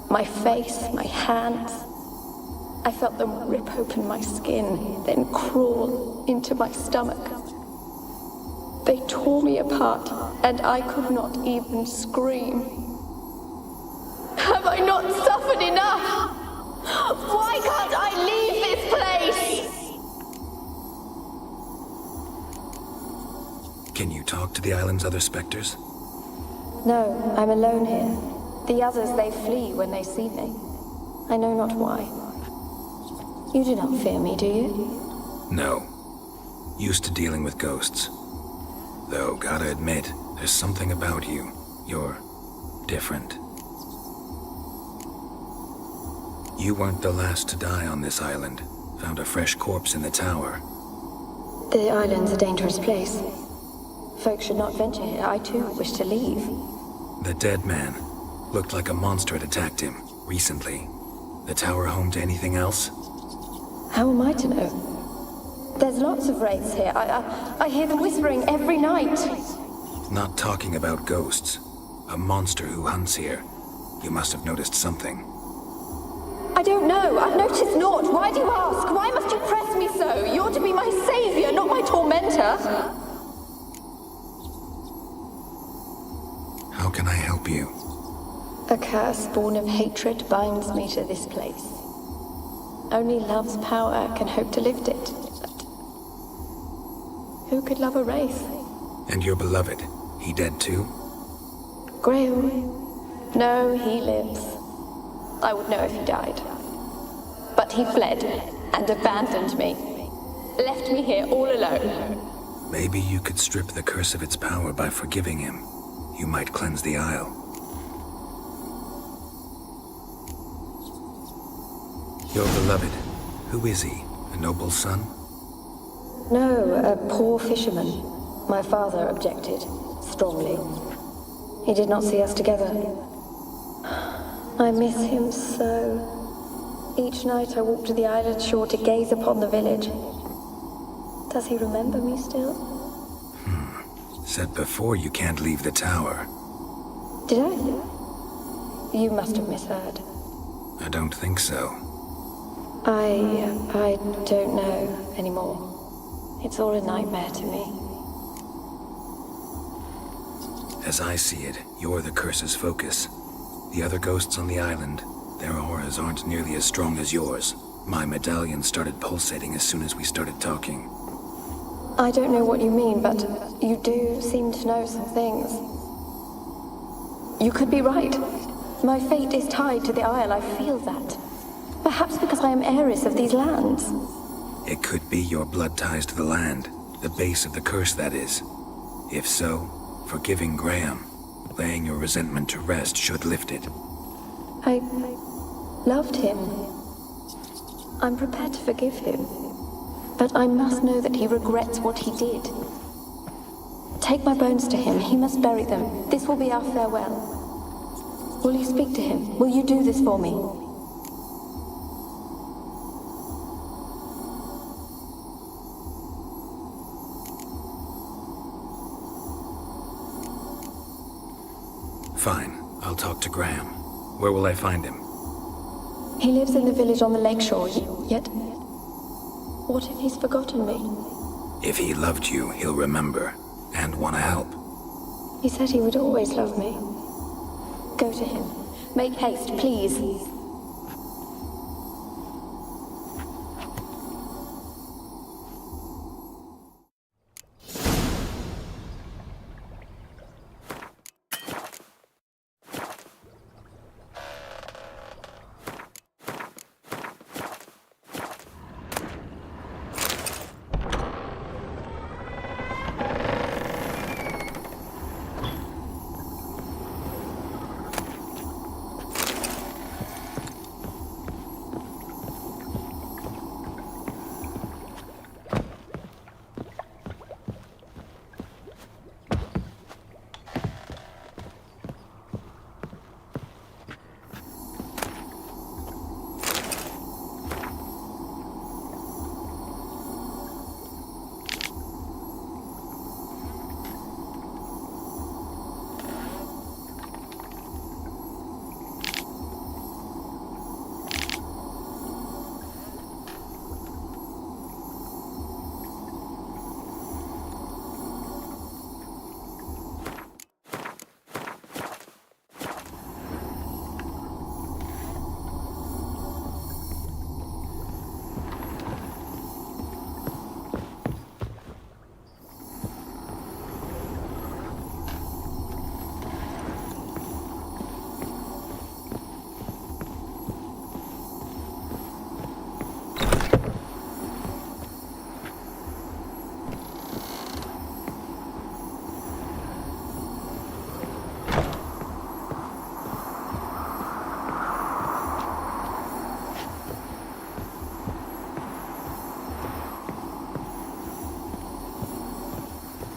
My face, my hands. I felt them rip open my skin, then crawl into my stomach. They tore me apart, and I could not even scream. Have I not suffered enough? Why can't I leave this place? Can you talk to the island's other specters? No, I'm alone here. The others, they flee when they see me. I know not why. You do not fear me, do you? No. Used to dealing with ghosts. Though, gotta admit, there's something about you. You're different. You weren't the last to die on this island. Found a fresh corpse in the tower. The island's a dangerous place. Folks should not venture here. I too wish to leave. The dead man. Looked like a monster had attacked him, recently. The tower home to anything else? How am I to know? There's lots of wraiths here. I hear them whispering every night. Not talking about ghosts. A monster who hunts here. You must have noticed something. I don't know. I've noticed naught. Why do you ask? Why must you press me so? You're to be my savior, not my tormentor. How can I help you? A curse born of hatred binds me to this place. Only love's power can hope to lift it. But who could love a wraith? And your beloved, he dead too? Graham? No, he lives. I would know if he died. But he fled and abandoned me. Left me here all alone. Maybe you could strip the curse of its power by forgiving him. You might cleanse the Isle. Your beloved, who is he? A noble son? No, a poor fisherman. My father objected, strongly. He did not see us together. I miss him so. Each night I walk to the island shore to gaze upon the village. Does he remember me still? Said before you can't leave the tower. Did I? You must have misheard. I don't think so. I don't know anymore. It's all a nightmare to me. As I see it, you're the curse's focus. The other ghosts on the island, their auras aren't nearly as strong as yours. My medallion started pulsating as soon as we started talking. I don't know what you mean, but you do seem to know some things. You could be right. My fate is tied to the Isle, I feel that. Perhaps because I am heiress of these lands. It could be your blood ties to the land, the base of the curse, that is. If so, forgiving Graham, laying your resentment to rest should lift it. I loved him. I'm prepared to forgive him. But I must know that he regrets what he did. Take my bones to him. He must bury them. This will be our farewell. Will you speak to him? Will you do this for me? Fine. I'll talk to Graham. Where will I find him? He lives in the village on the lakeshore, yet... What if he's forgotten me? If he loved you, he'll remember, and want to help. He said he would always love me. Go to him. Make haste, please.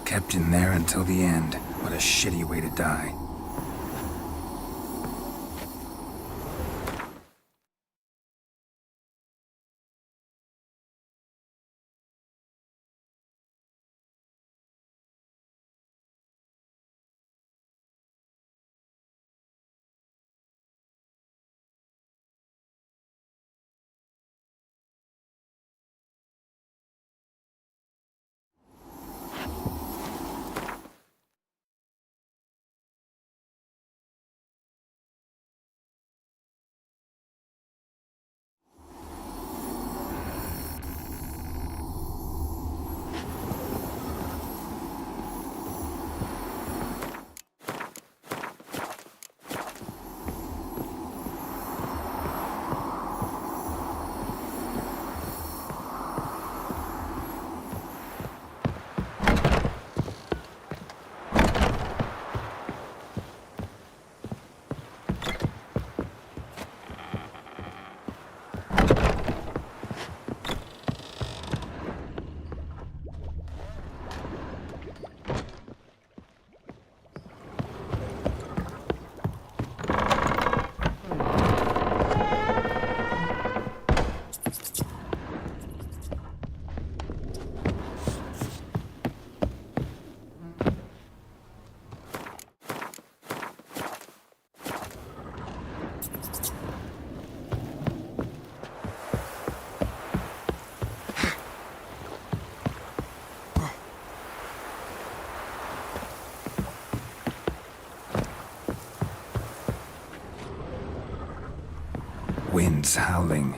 Kept in there until the end. What a shitty way to die. Winds howling.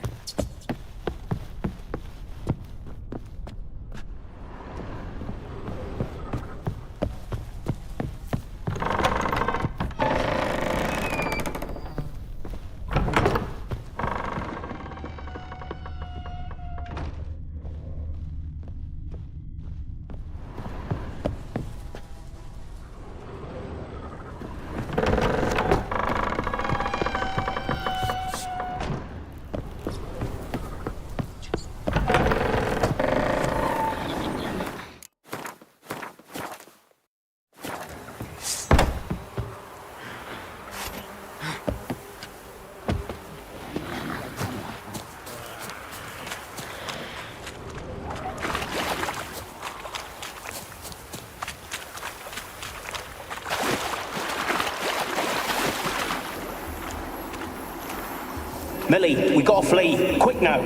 Millie, we gotta flee. Quick now.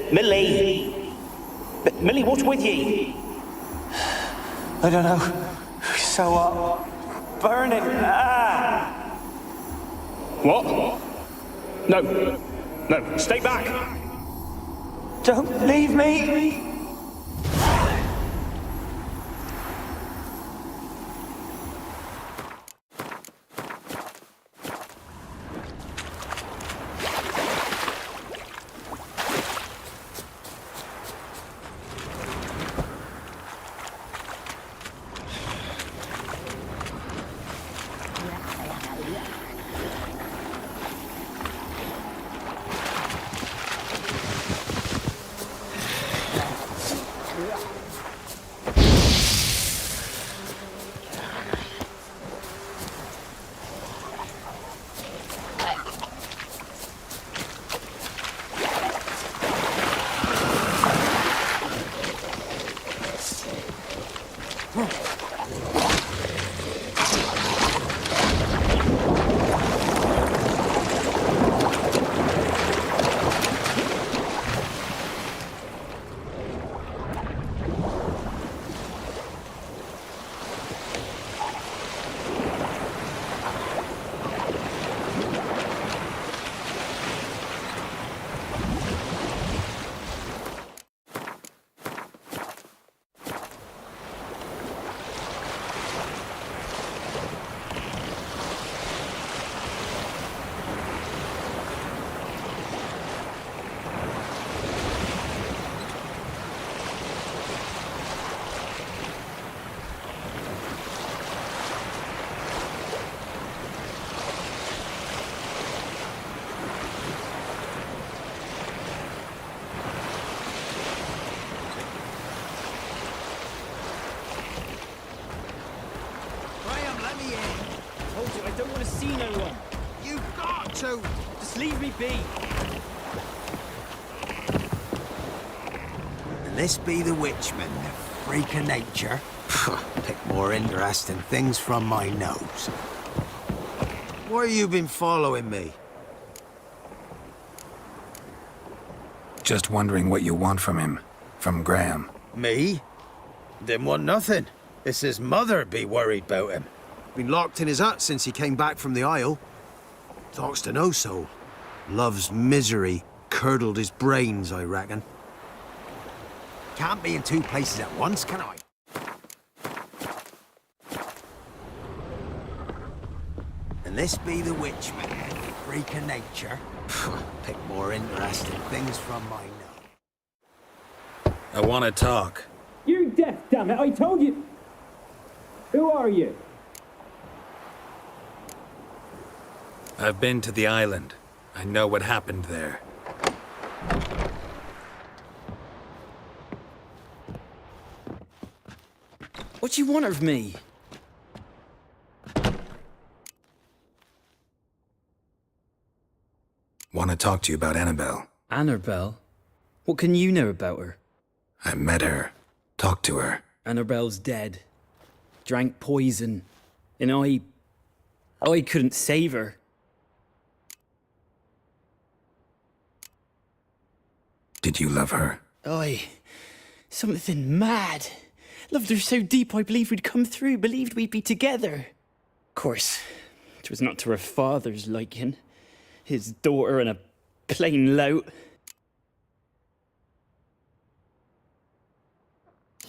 Millie! Millie, what's with ye? I don't know. So burning. Ah! What? No. No, stay back. Don't leave me. Just leave me be. And this be the witchman, the freak of nature. Pick more interesting things from my nose. Why you been following me? Just wondering what you want from him. From Graham. Me? Didn't want nothing. It's his mother be worried about him. Been locked in his hut since he came back from the Isle. Talks to no soul. Love's misery curdled his brains, I reckon. Can't be in two places at once, can I? And this be the witchman, freak of nature. Pick more interesting things from my nose. I want to talk. You're deaf, damn it! I told you. Who are you? I've been to the island. I know what happened there. What do you want of me? Want to talk to you about Annabelle. Annabelle? What can you know about her? I met her. Talked to her. Annabelle's dead. Drank poison. And I couldn't save her. Did you love her? Something mad. Loved her so deep I believed we'd come through, believed we'd be together. Of course, 'twas not to her father's liking. His daughter and a plain lout.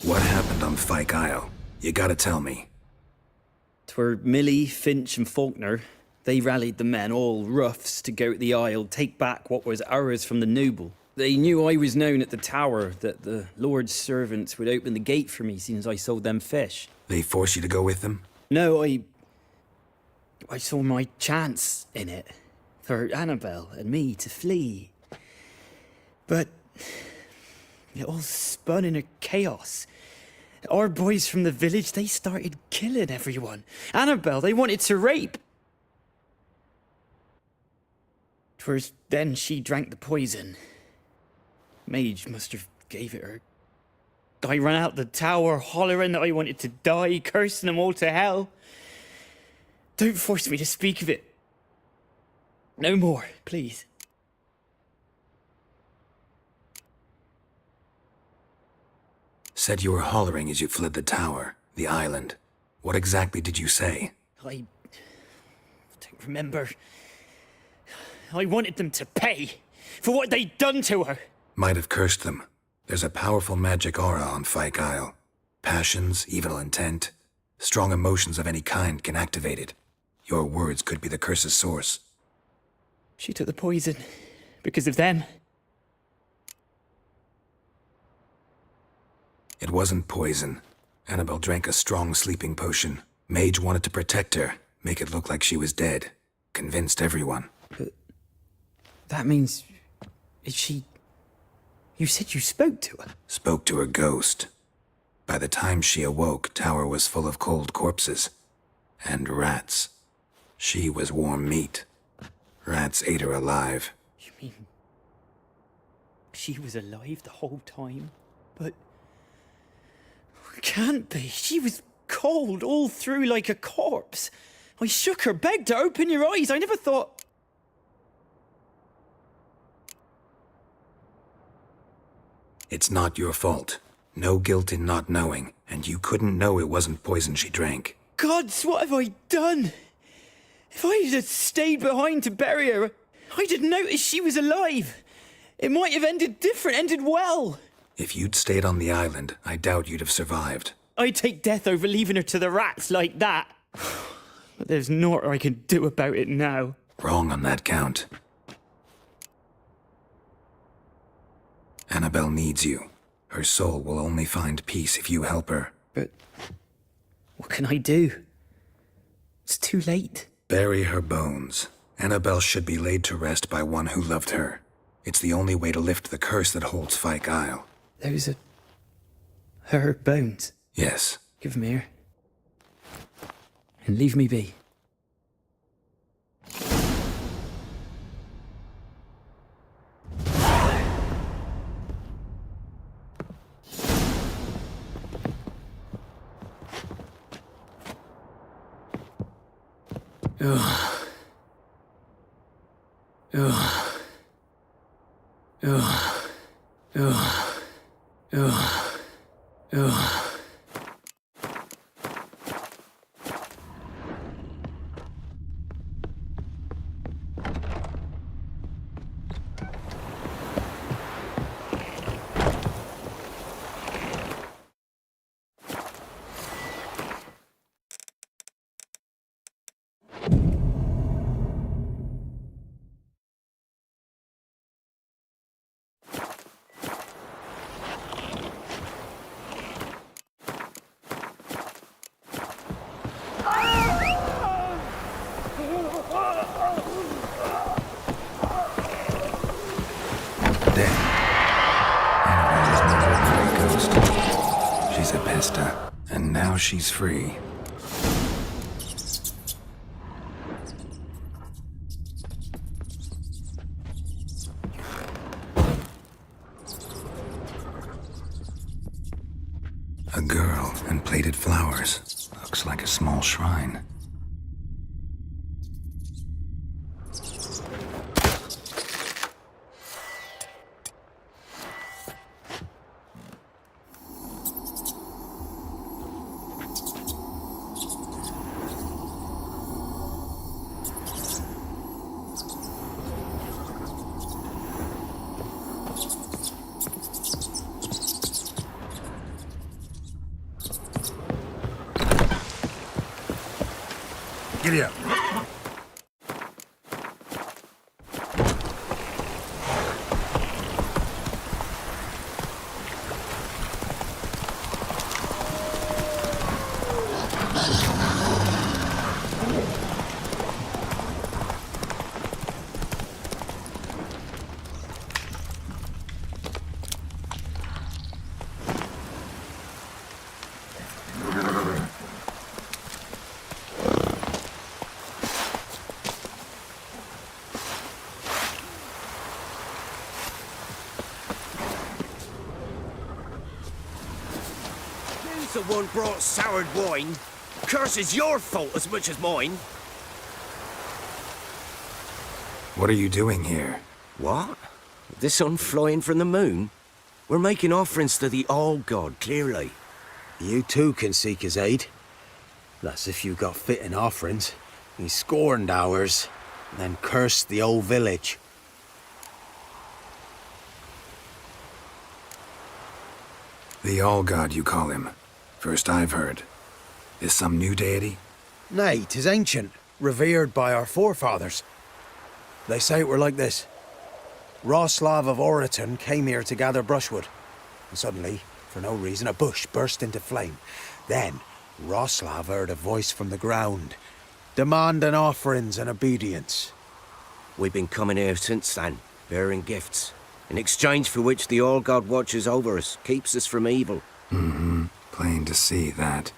What happened on Fyke Isle? You gotta tell me. 'Twere Millie, Finch and Faulkner. They rallied the men, all roughs, to go to the Isle, take back what was ours from the noble. They knew I was known at the tower, that the Lord's servants would open the gate for me since I sold them fish. They forced you to go with them? No, I saw my chance in it. For Annabelle and me to flee. But it all spun in a chaos. Our boys from the village, they started killing everyone. Annabelle, they wanted to rape. 'Twas then she drank the poison. Mage must have gave it her. I ran out the tower hollering that I wanted to die, cursing them all to hell. Don't force me to speak of it. No more, please. Said you were hollering as you fled the tower, the island. What exactly did you say? I don't remember. I wanted them to pay for what they'd done to her. Might have cursed them. There's a powerful magic aura on Fyke Isle. Passions, evil intent, strong emotions of any kind can activate it. Your words could be the curse's source. She took the poison because of them. It wasn't poison. Annabelle drank a strong sleeping potion. Mage wanted to protect her, make it look like she was dead. Convinced everyone. But that means... is she... You said you spoke to her? Spoke to her ghost. By the time she awoke, tower was full of cold corpses. And rats. She was warm meat. Rats ate her alive. You mean... she was alive the whole time? But... can't be. She was cold all through like a corpse. I shook her, begged her, open your eyes. I never thought... It's not your fault. No guilt in not knowing, and you couldn't know it wasn't poison she drank. Gods, what have I done? If I had stayed behind to bury her, I'd have noticed she was alive. It might have ended different, ended well. If you'd stayed on the island, I doubt you'd have survived. I'd take death over leaving her to the rats like that. But there's naught I can do about it now. Wrong on that count. Annabelle needs you. Her soul will only find peace if you help her. But what can I do? It's too late. Bury her bones. Annabelle should be laid to rest by one who loved her. It's the only way to lift the curse that holds Fyke Isle. Those are... her bones? Yes. Give them here. And leave me be. She's a pesta, and now she's free. A girl and plated flowers. Looks like a small shrine. Giddy up. The one brought soured wine. Curse is your fault as much as mine. What are you doing here? What? The sun flying from the moon? We're making offerings to the All-God, clearly. You too can seek his aid. That's if you got fitting offerings. He scorned ours, then cursed the old village. The All-God, you call him. First I've heard. Is some new deity? Nay, 'tis ancient, revered by our forefathers. They say it were like this. Roslav of Oriton came here to gather brushwood. And suddenly, for no reason, a bush burst into flame. Then, Roslav heard a voice from the ground, demanding offerings and obedience. We've been coming here since then, bearing gifts, in exchange for which the All-God watches over us, keeps us from evil. Mm-hmm. Plain to see that.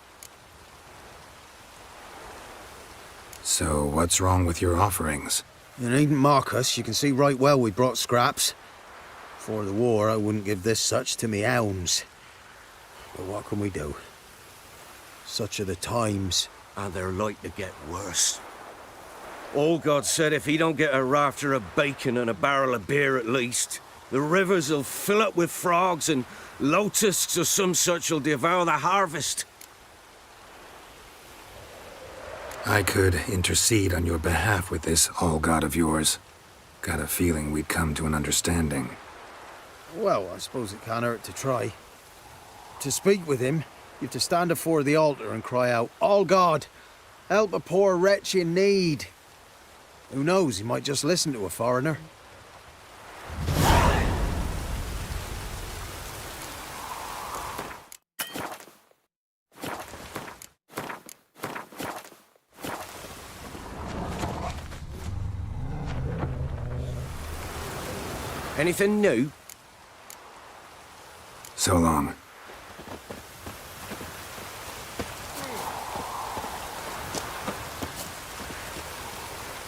So, what's wrong with your offerings? You needn't mock us. You can see right well we brought scraps. Before the war, I wouldn't give this such to me hounds. But what can we do? Such are the times. And they're like to get worse. All-God said if he don't get a rafter of bacon and a barrel of beer at least, the rivers will fill up with frogs and locusts or some such will devour the harvest. I could intercede on your behalf with this All-God of yours. Got a feeling we'd come to an understanding. Well, I suppose it can't hurt to try. To speak with him, you have to stand before the altar and cry out, "All God, help a poor wretch in need." Who knows, he might just listen to a foreigner. Anything new? So long.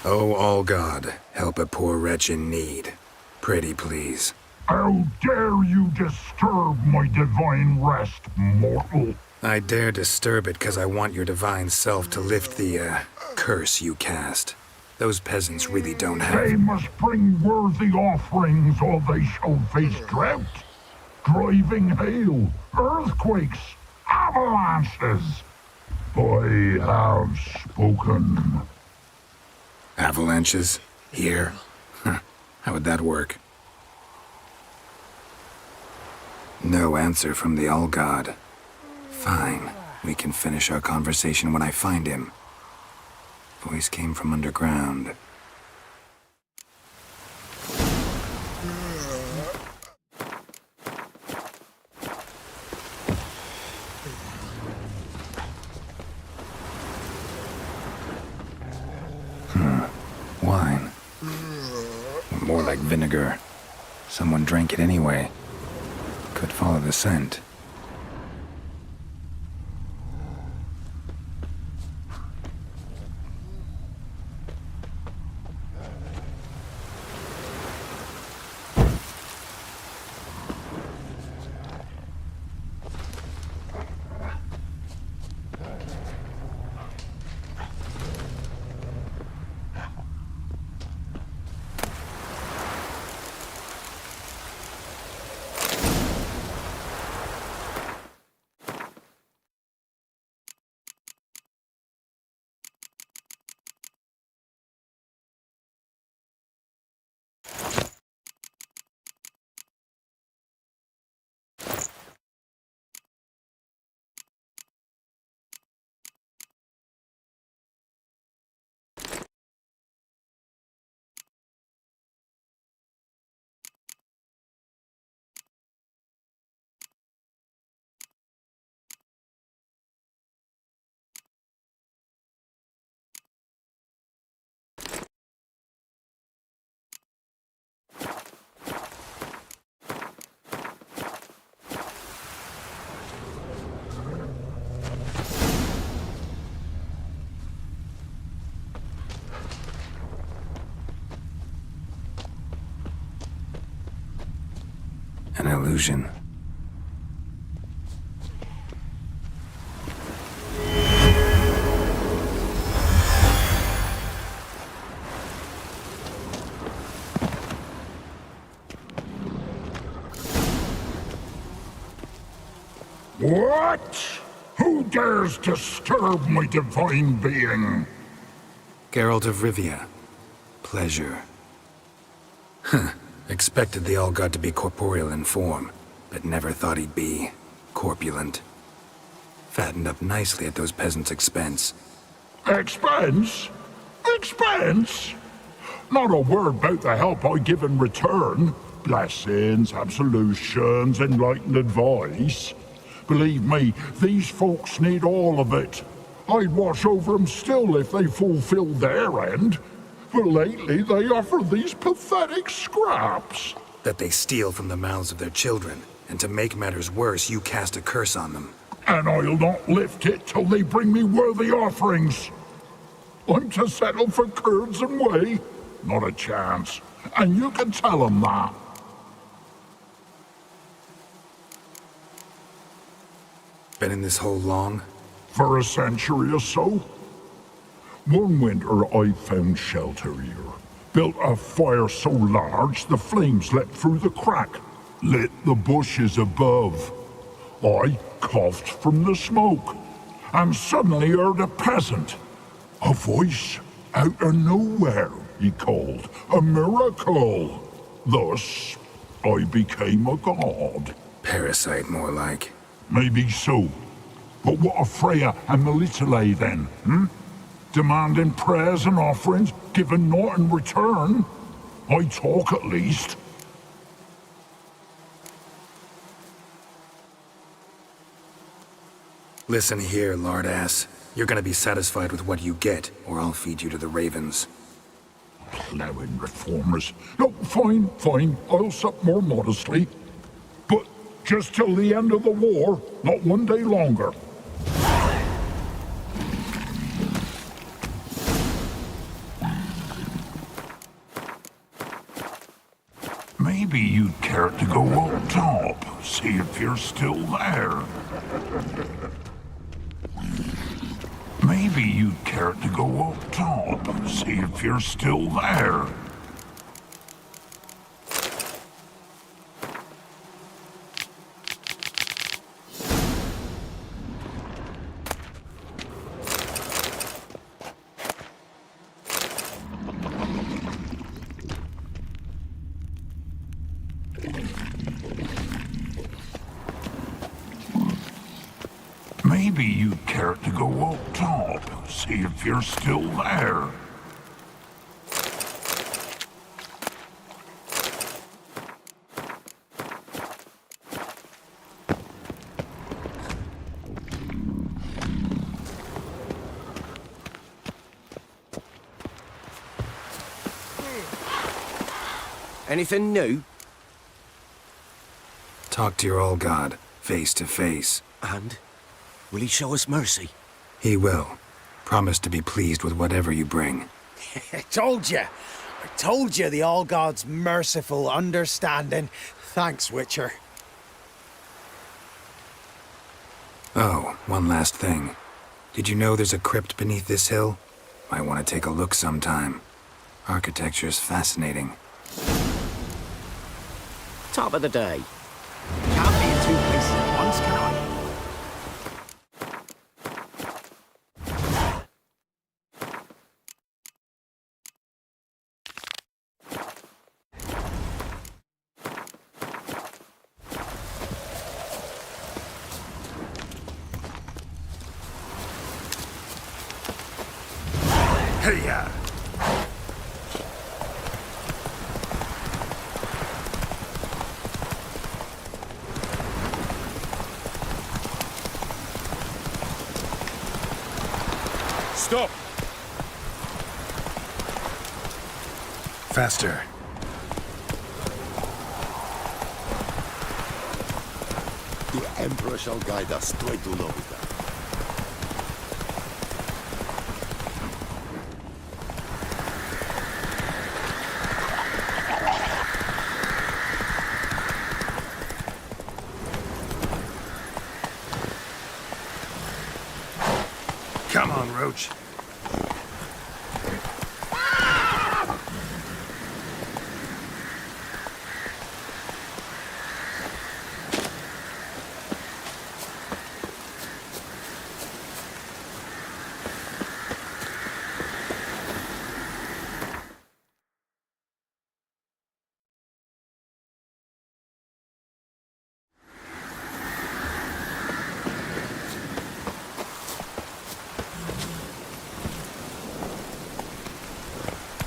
Oh, All-God, help a poor wretch in need. Pretty please. How dare you disturb my divine rest, mortal? I dare disturb it because I want your divine self to lift the, curse you cast. Those peasants really don't have... They must bring worthy offerings or they shall face drought, driving hail, earthquakes, avalanches. I have spoken. Avalanches? Here? How would that work? No answer from the All-God. Fine. We can finish our conversation when I find him. Voice came from underground. Wine. More like vinegar. Someone drank it anyway. Could follow the scent. illusion. What? Who dares disturb my divine being? Geralt of Rivia. Pleasure. Huh. Expected the All-God to be corporeal in form, but never thought he'd be corpulent. Fattened up nicely at those peasants' expense. Expense? Expense? Not a word about the help I give in return. Blessings, absolutions, enlightened advice. Believe me, these folks need all of it. I'd watch over them still if they fulfilled their end. But lately they offer these pathetic scraps. That they steal from the mouths of their children, and to make matters worse, you cast a curse on them. And I'll not lift it till they bring me worthy offerings. I'm to settle for curds and whey? Not a chance. And you can tell them that. Been in this hole long? For a century or so. One winter I found shelter here. Built a fire so large the flames leapt through the crack, lit the bushes above. I coughed from the smoke, and suddenly heard a peasant. A voice out of nowhere, he called. A miracle. Thus, I became a god. Parasite, more like. Maybe so. But what of Freya and Melitele then, Demanding prayers and offerings, giving naught in return? I talk at least. Listen here, lard-ass. You're gonna be satisfied with what you get, or I'll feed you to the ravens. Plowing reformers. No, fine. I'll sup more modestly. But just till the end of the war, not one day longer. Maybe you'd care to go up top, see if you're still there. Maybe you'd care to go up top, see if you're still there. Maybe you'd care to go up top, see if you're still there. Anything new? Talk to your All-God, face to face. And? Will he show us mercy? He will. Promise to be pleased with whatever you bring. I told you the All-God's merciful, understanding. Thanks, Witcher. Oh, one last thing. Did you know there's a crypt beneath this hill? Might want to take a look sometime. Architecture's fascinating. Top of the day. Can't be in two places at once, can I? Hey-ya! Stop! Faster. The Emperor shall guide us straight to Novita. Roach.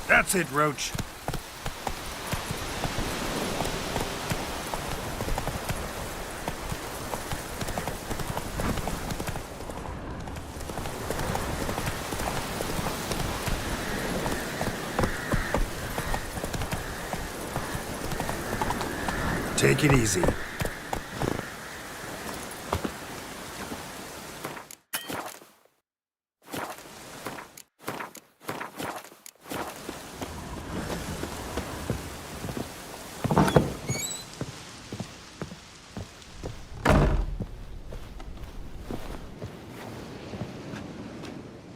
That's it, Roach. Take it easy.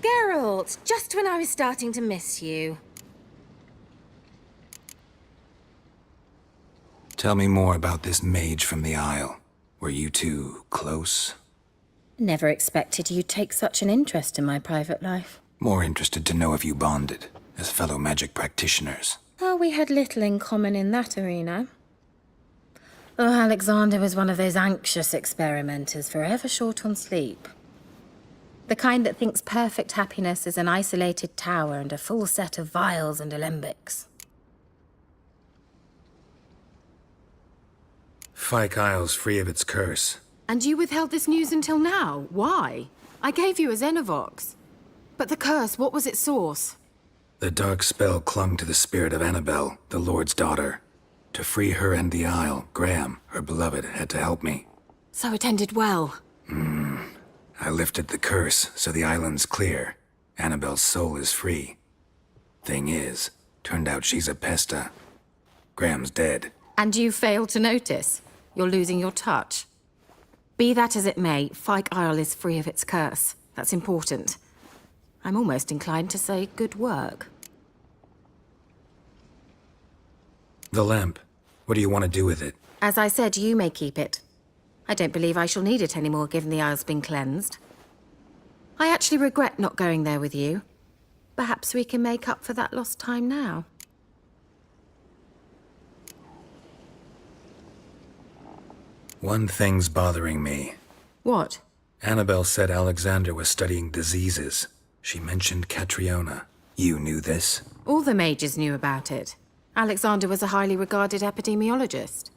Geralt, just when I was starting to miss you. Tell me more about this mage from the Isle. Were you two close? Never expected you'd take such an interest in my private life. More interested to know if you bonded, as fellow magic practitioners. Oh, we had little in common in that arena. Oh, Alexander was one of those anxious experimenters, forever short on sleep. The kind that thinks perfect happiness is an isolated tower and a full set of vials and alembics. Fyke Isle's free of its curse. And you withheld this news until now? Why? I gave you a Xenovox. But the curse, what was its source? The dark spell clung to the spirit of Annabelle, the Lord's daughter. To free her and the Isle, Graham, her beloved, had to help me. So it ended well. I lifted the curse, so the island's clear. Annabelle's soul is free. Thing is, turned out she's a pesta. Graham's dead. And you failed to notice? You're losing your touch. Be that as it may, Fyke Isle is free of its curse. That's important. I'm almost inclined to say good work. The lamp. What do you want to do with it? As I said, you may keep it. I don't believe I shall need it anymore, given the Isle's been cleansed. I actually regret not going there with you. Perhaps we can make up for that lost time now. One thing's bothering me. What? Annabelle said Alexander was studying diseases. She mentioned Catriona. You knew this? All the mages knew about it. Alexander was a highly regarded epidemiologist.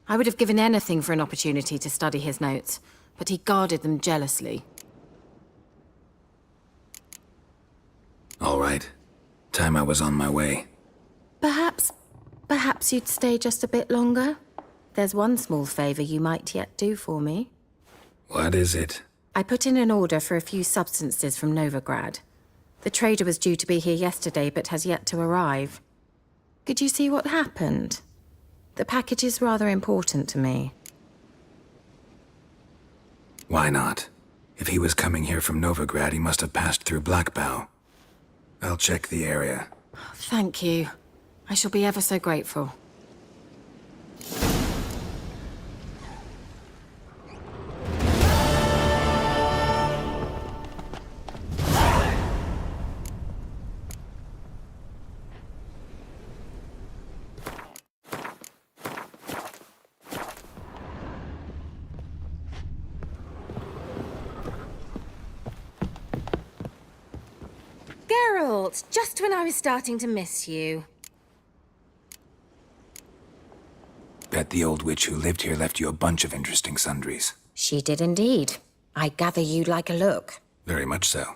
I would have given anything for an opportunity to study his notes, but he guarded them jealously. All right. Time I was on my way. Perhaps you'd stay just a bit longer? There's one small favor you might yet do for me. What is it? I put in an order for a few substances from Novigrad. The trader was due to be here yesterday, but has yet to arrive. Could you see what happened? The package is rather important to me. Why not? If he was coming here from Novigrad, he must have passed through Blackbow. I'll check the area. Thank you. I shall be ever so grateful. Geralt, just when I was starting to miss you. Bet the old witch who lived here left you a bunch of interesting sundries. She did indeed. I gather you'd like a look. Very much so.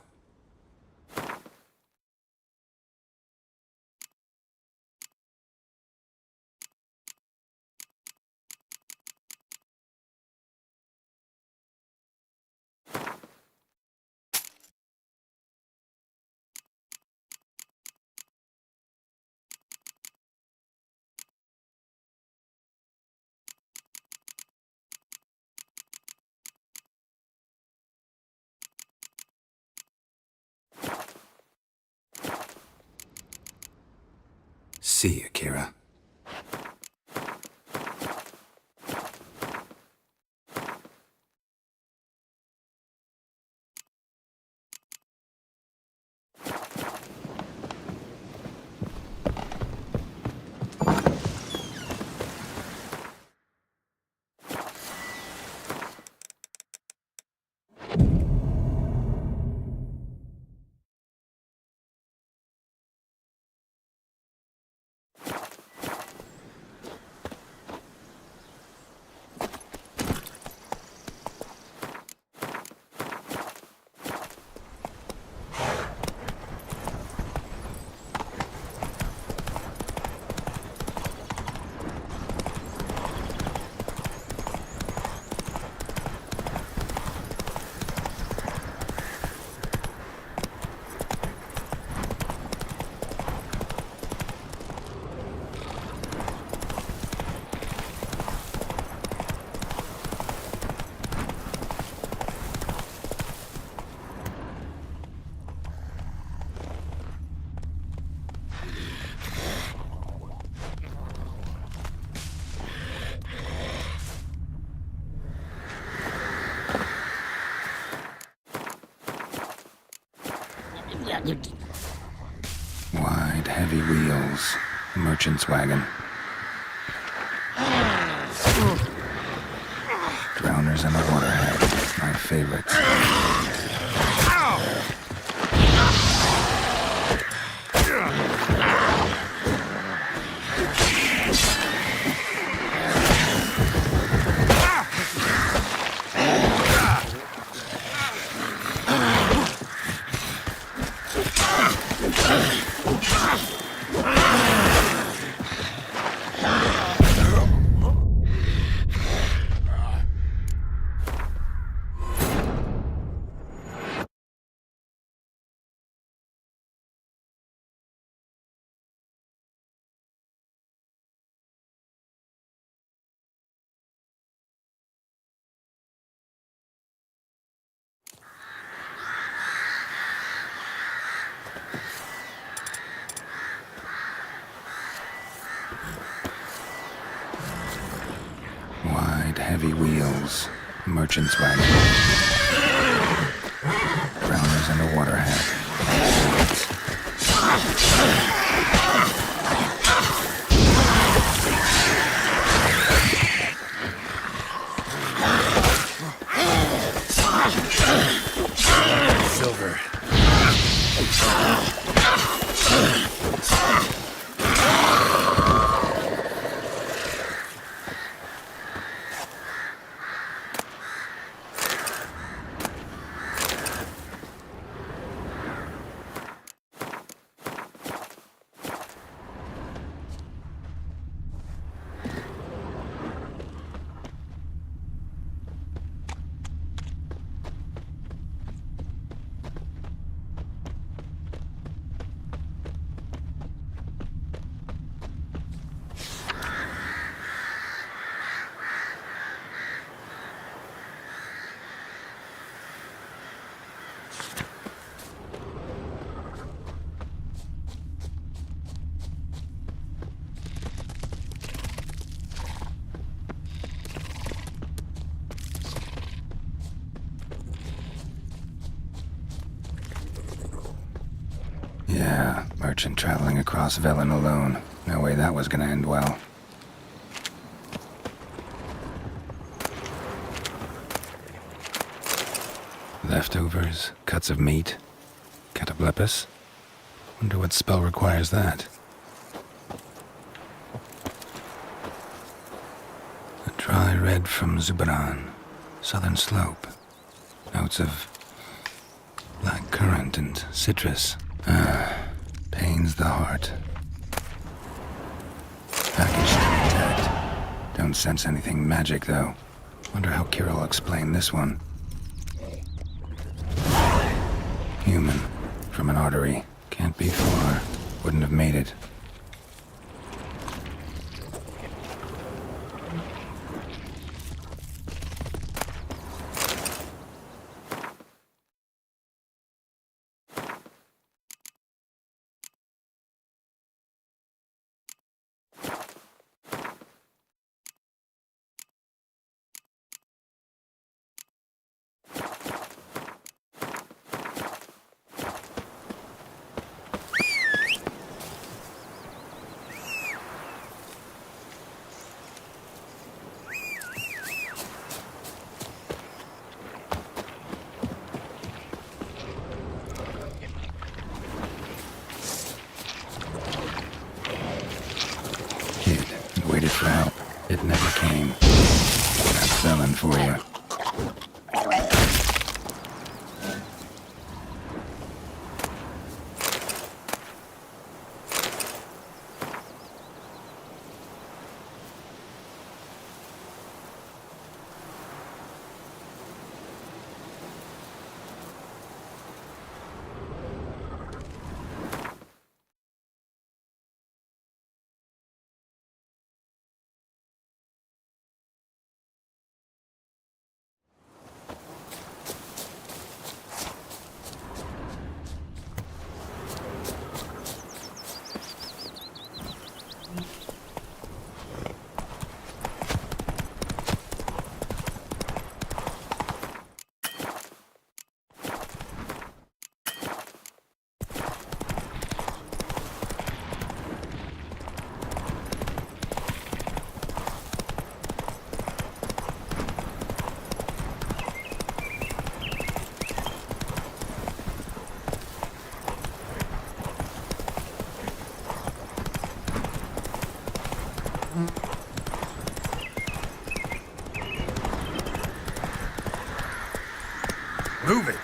See you, Kira. Wide, heavy wheels. Merchant's wagon. Drowners and a waterhead. My favorites. Wide, heavy wheels. Merchant's wagon. Drowners and a waterhead. Silver. Yeah, merchant traveling across Velen alone. No way that was gonna end well. Leftovers, cuts of meat, cataplepis. Wonder what spell requires that. A dry red from Zubaran, southern slope. Notes of black currant and citrus. Pains the heart. Package still intact. Don't sense anything magic, though. Wonder how Kira will explain this one. Human. From an artery. Can't be far. Wouldn't have made it. arcane. That's selling for you. Move it!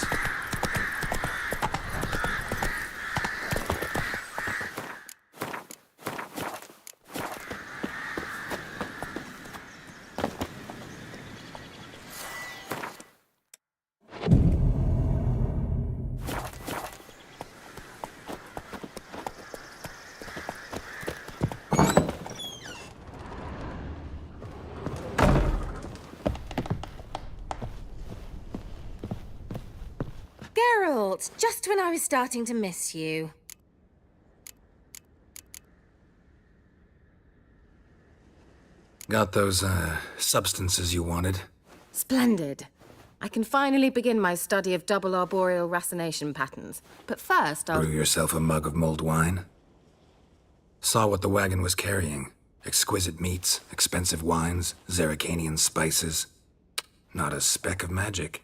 Geralt, just when I was starting to miss you. Got those, substances you wanted? Splendid. I can finally begin my study of double arboreal racination patterns. But first, I'll... Brew yourself a mug of mulled wine? Saw what the wagon was carrying. Exquisite meats, expensive wines, Zerrikanian spices. Not a speck of magic.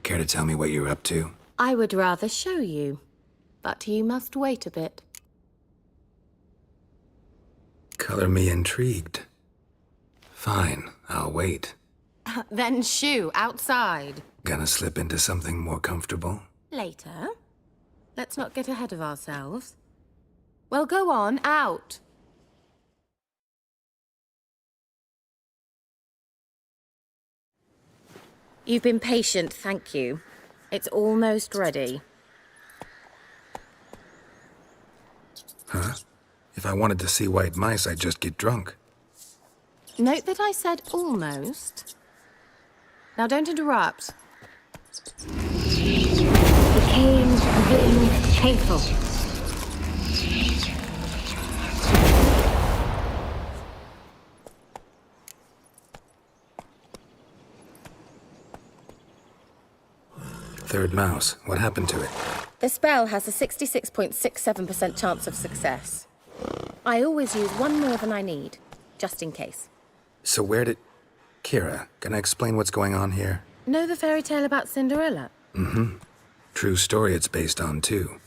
Care to tell me what you're up to? I would rather show you, but you must wait a bit. Color me intrigued. Fine, I'll wait. Then shoo, outside. Gonna slip into something more comfortable? Later. Let's not get ahead of ourselves. Well, go on, out. You've been patient, thank you. It's almost ready. Huh? If I wanted to see white mice, I'd just get drunk. Note that I said almost. Now don't interrupt. Became painful. Third mouse. What happened to it? The spell has a 66.67% chance of success. I always use one more than I need, just in case. So where did... Kira, can I explain what's going on here? Know the fairy tale about Cinderella? Mm-hmm. True story it's based on, too.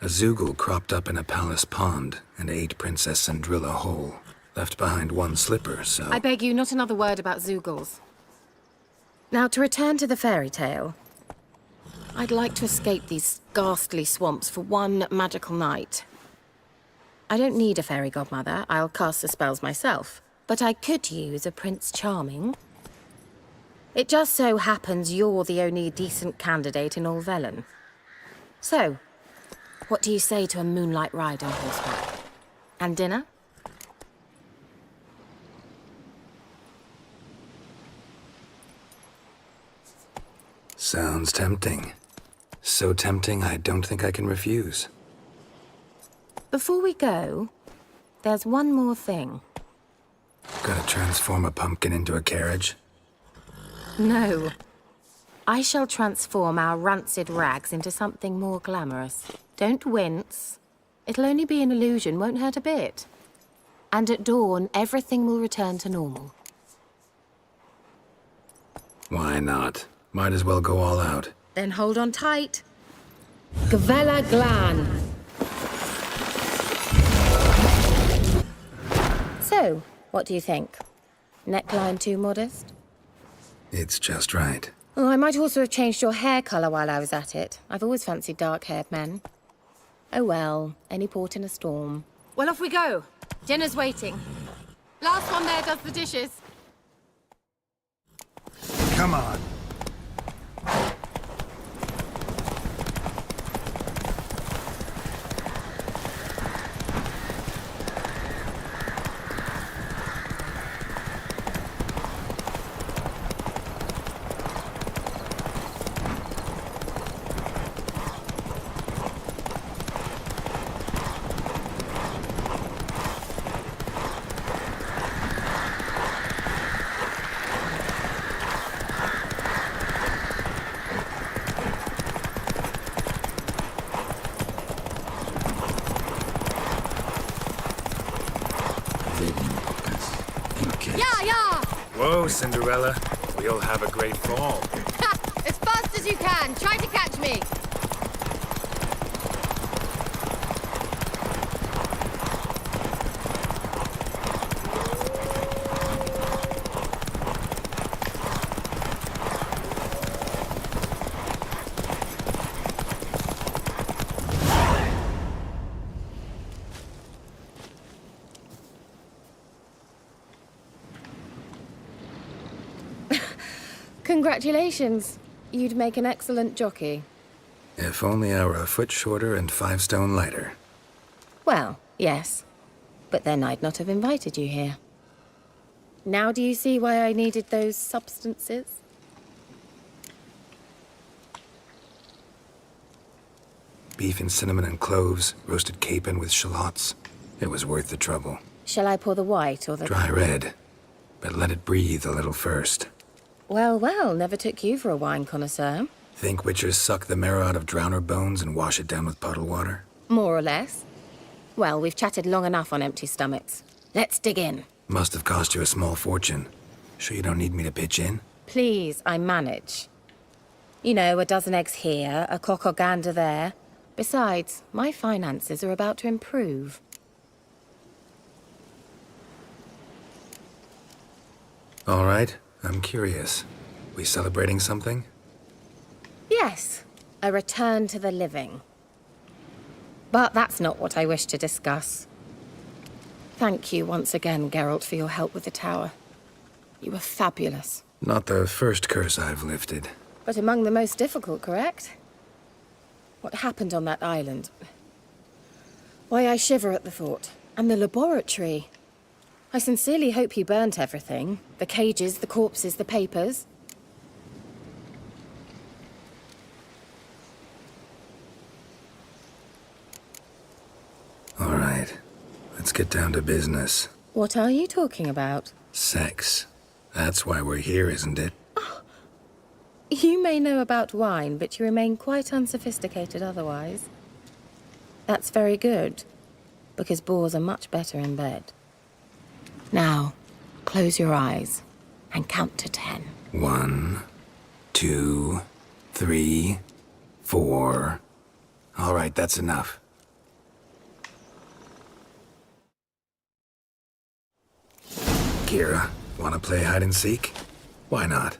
A Zoogle cropped up in a palace pond and ate Princess Cindrilla whole. Left behind one slipper, so... I beg you, not another word about Zoogles. Now, to return to the fairy tale. I'd like to escape these ghastly swamps for one magical night. I don't need a fairy godmother. I'll cast the spells myself. But I could use a Prince Charming. It just so happens you're the only decent candidate in all Velen. So, what do you say to a moonlight ride on horseback? And dinner? Sounds tempting. So tempting, I don't think I can refuse. Before we go, there's one more thing. Gotta transform a pumpkin into a carriage? No. I shall transform our rancid rags into something more glamorous. Don't wince. It'll only be an illusion, won't hurt a bit. And at dawn, everything will return to normal. Why not? Might as well go all out. Then hold on tight. Gavella Glan. So, what do you think? Neckline too modest? It's just right. Oh, I might also have changed your hair colour while I was at it. I've always fancied dark-haired men. Oh well, any port in a storm. Well, off we go. Dinner's waiting. Last one there does the dishes. Come on. Whoa, Cinderella. We'll have a great fall. As fast as you can. Try to catch me. Congratulations. You'd make an excellent jockey. If only I were a foot shorter and 5 stone lighter. Well, yes. But then I'd not have invited you here. Now do you see why I needed those substances? Beef and cinnamon and cloves, roasted capon with shallots. It was worth the trouble. Shall I pour the white or the... Dry red, but let it breathe a little first. Well, well, never took you for a wine connoisseur. Think witchers suck the marrow out of drowner bones and wash it down with puddle water? More or less. Well, we've chatted long enough on empty stomachs. Let's dig in. Must have cost you a small fortune. Sure you don't need me to pitch in? Please, I manage. You know, a dozen eggs here, a cock or gander there. Besides, my finances are about to improve. All right, I'm curious. We celebrating something? Yes, a return to the living. But that's not what I wish to discuss. Thank you once again, Geralt, for your help with the tower. You were fabulous. Not the first curse I've lifted. But among the most difficult, correct? What happened on that island? Why, I shiver at the thought. And the laboratory. I sincerely hope you burnt everything. The cages, the corpses, the papers. All right, let's get down to business. What are you talking about? Sex. That's why we're here, isn't it? You may know about wine, but you remain quite unsophisticated otherwise. That's very good, because boars are much better in bed. Now, close your eyes and count to 10. 1, 2, 3, 4. All right, that's enough. Kira, wanna play hide and seek? Why not?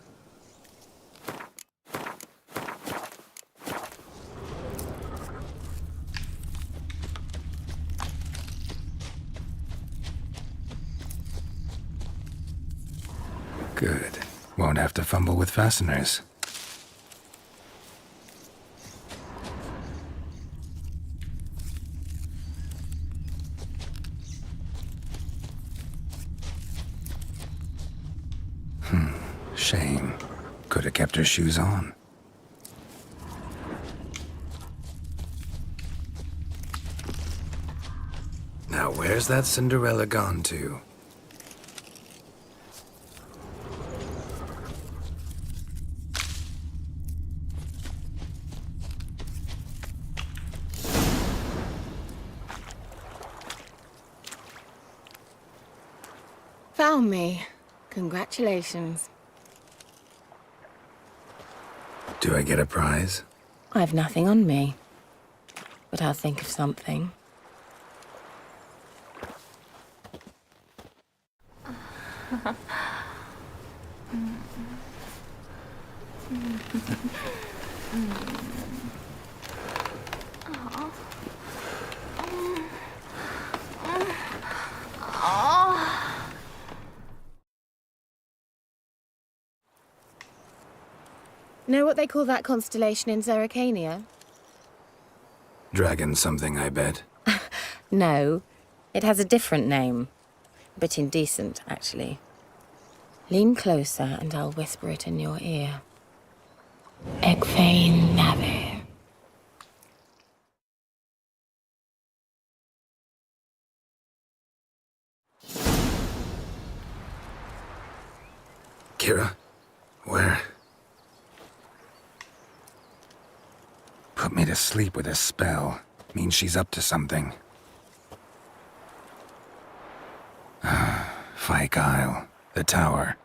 Good. Won't have to fumble with fasteners. Shame. Could have kept her shoes on. Now where's that Cinderella gone to? Found me. Congratulations. Do I get a prize? I've nothing on me, but I'll think of something. Know what they call that constellation in Zerrikania? Dragon something, I bet. No, it has a different name. A bit indecent, actually. Lean closer and I'll whisper it in your ear. Egfain Nave. Kira? Where? Put me to sleep with a spell. Means she's up to something. Fyke Isle. The tower.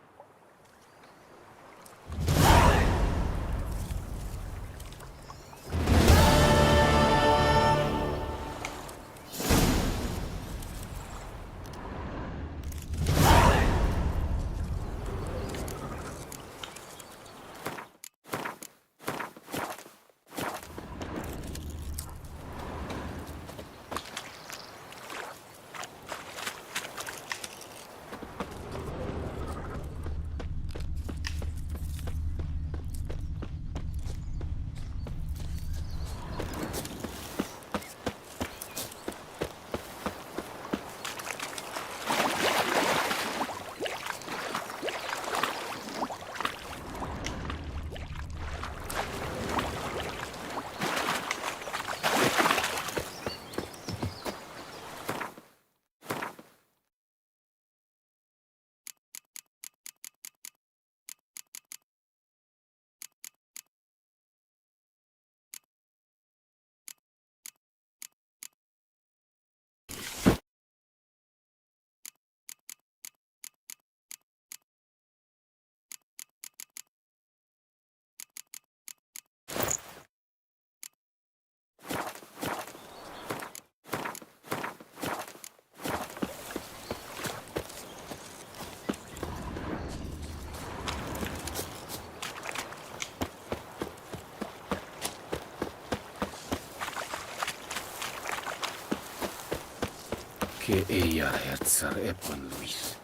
Que ella herzar Epon Luis.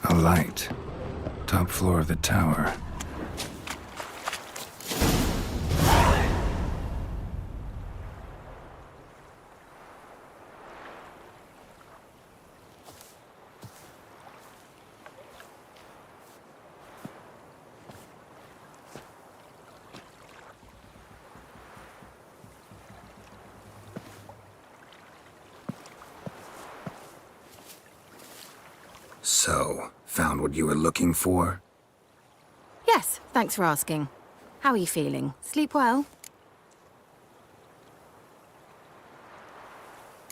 A light. Top floor of the tower. So, found what you were looking for? Yes, thanks for asking. How are you feeling? Sleep well?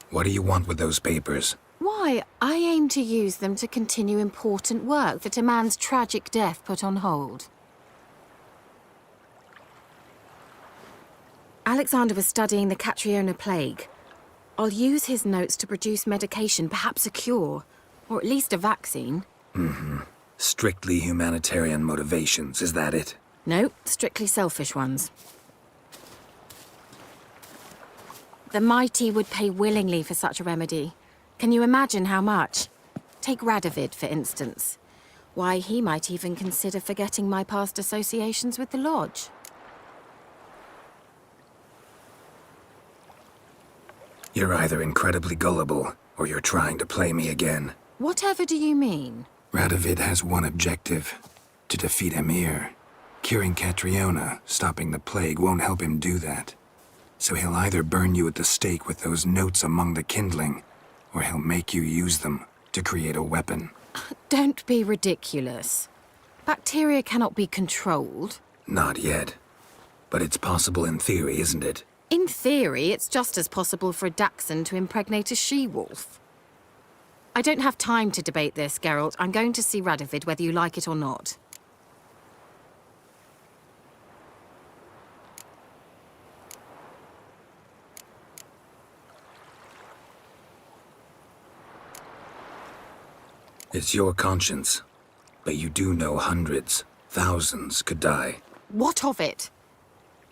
What do you want with those papers? Why, I aim to use them to continue important work that a man's tragic death put on hold. Alexander was studying the Catriona plague. I'll use his notes to produce medication, perhaps a cure, or at least a vaccine. Mm-hmm. Strictly humanitarian motivations, is that it? No, strictly selfish ones. The mighty would pay willingly for such a remedy. Can you imagine how much? Take Radovid, for instance. Why, he might even consider forgetting my past associations with the Lodge. You're either incredibly gullible, or you're trying to play me again. Whatever do you mean? Radovid has one objective: to defeat Emir. Curing Catriona, stopping the plague, won't help him do that. So he'll either burn you at the stake with those notes among the kindling, or he'll make you use them to create a weapon. Don't be ridiculous. Bacteria cannot be controlled. Not yet. But it's possible in theory, isn't it? In theory, it's just as possible for a Dachshund to impregnate a she-wolf. I don't have time to debate this, Geralt. I'm going to see Radovid whether you like it or not. It's your conscience. But you do know hundreds, thousands could die. What of it?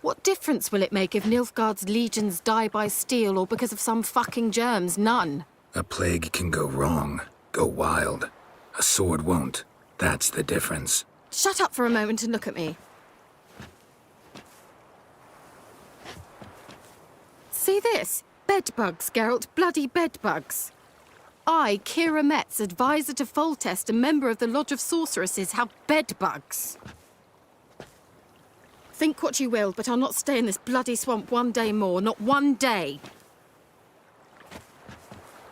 What difference will it make if Nilfgaard's legions die by steel or because of some fucking germs? None. A plague can go wrong, go wild. A sword won't. That's the difference. Shut up for a moment and look at me. See this? Bedbugs, Geralt. Bloody bedbugs. I, Kira Metz, advisor to Foltest, a member of the Lodge of Sorceresses, have bedbugs. Think what you will, but I'll not stay in this bloody swamp one day more. Not one day.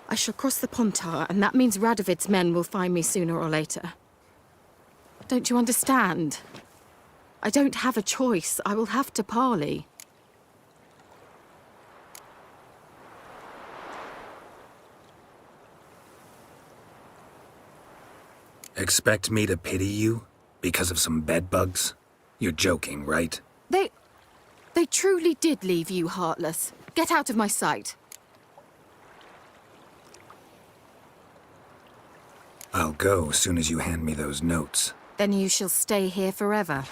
I shall cross the Pontar, and that means Radovid's men will find me sooner or later. Don't you understand? I don't have a choice. I will have to parley. Expect me to pity you? Because of some bedbugs? You're joking, right? They truly did leave you heartless. Get out of my sight. I'll go as soon as you hand me those notes. Then you shall stay here forever.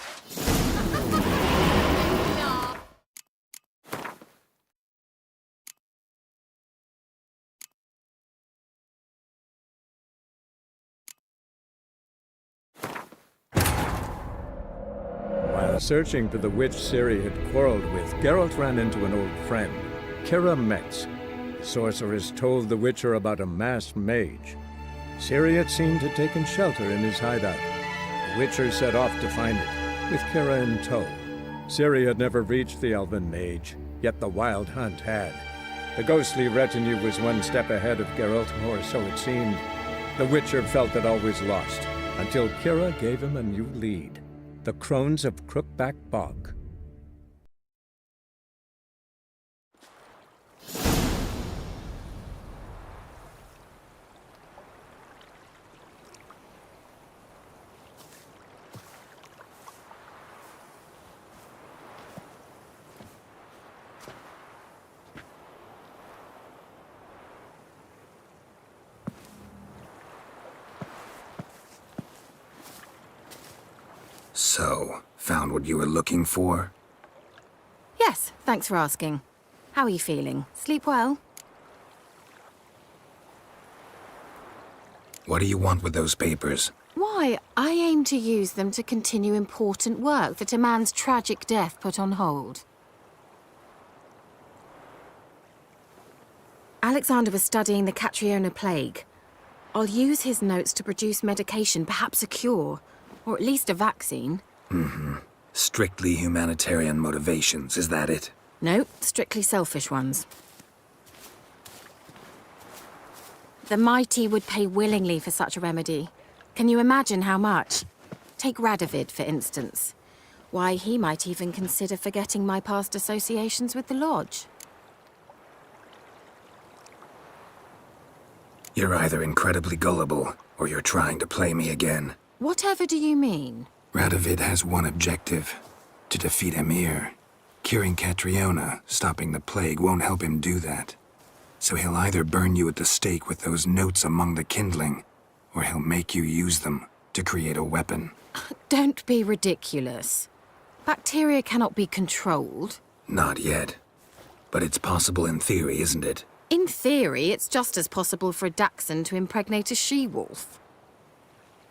While searching for the witch Ciri had quarreled with, Geralt ran into an old friend, Kira Metz. The sorceress told the Witcher about a masked mage. Ciri had seemed to have taken shelter in his hideout. The Witcher set off to find it, with Kira in tow. Ciri had never reached the elven mage, yet the wild hunt had. The ghostly retinue was one step ahead of Geralt, or so it seemed. The Witcher felt that all was lost, until Kira gave him a new lead. The Crones of Crookback Bog. So, found what you were looking for? Yes, thanks for asking. How are you feeling? Sleep well? What do you want with those papers? Why, I aim to use them to continue important work that a man's tragic death put on hold. Alexander was studying the Catriona plague. I'll use his notes to produce medication, perhaps a cure, or at least a vaccine. Mm-hmm. Strictly humanitarian motivations, is that it? No, strictly selfish ones. The mighty would pay willingly for such a remedy. Can you imagine how much? Take Radovid, for instance. Why, he might even consider forgetting my past associations with the Lodge. You're either incredibly gullible, or you're trying to play me again. Whatever do you mean? Radovid has one objective: to defeat Emir. Curing Catriona, stopping the plague, won't help him do that. So he'll either burn you at the stake with those notes among the kindling, or he'll make you use them to create a weapon. Don't be ridiculous. Bacteria cannot be controlled. Not yet. But it's possible in theory, isn't it? In theory, it's just as possible for a Dachshund to impregnate a she-wolf.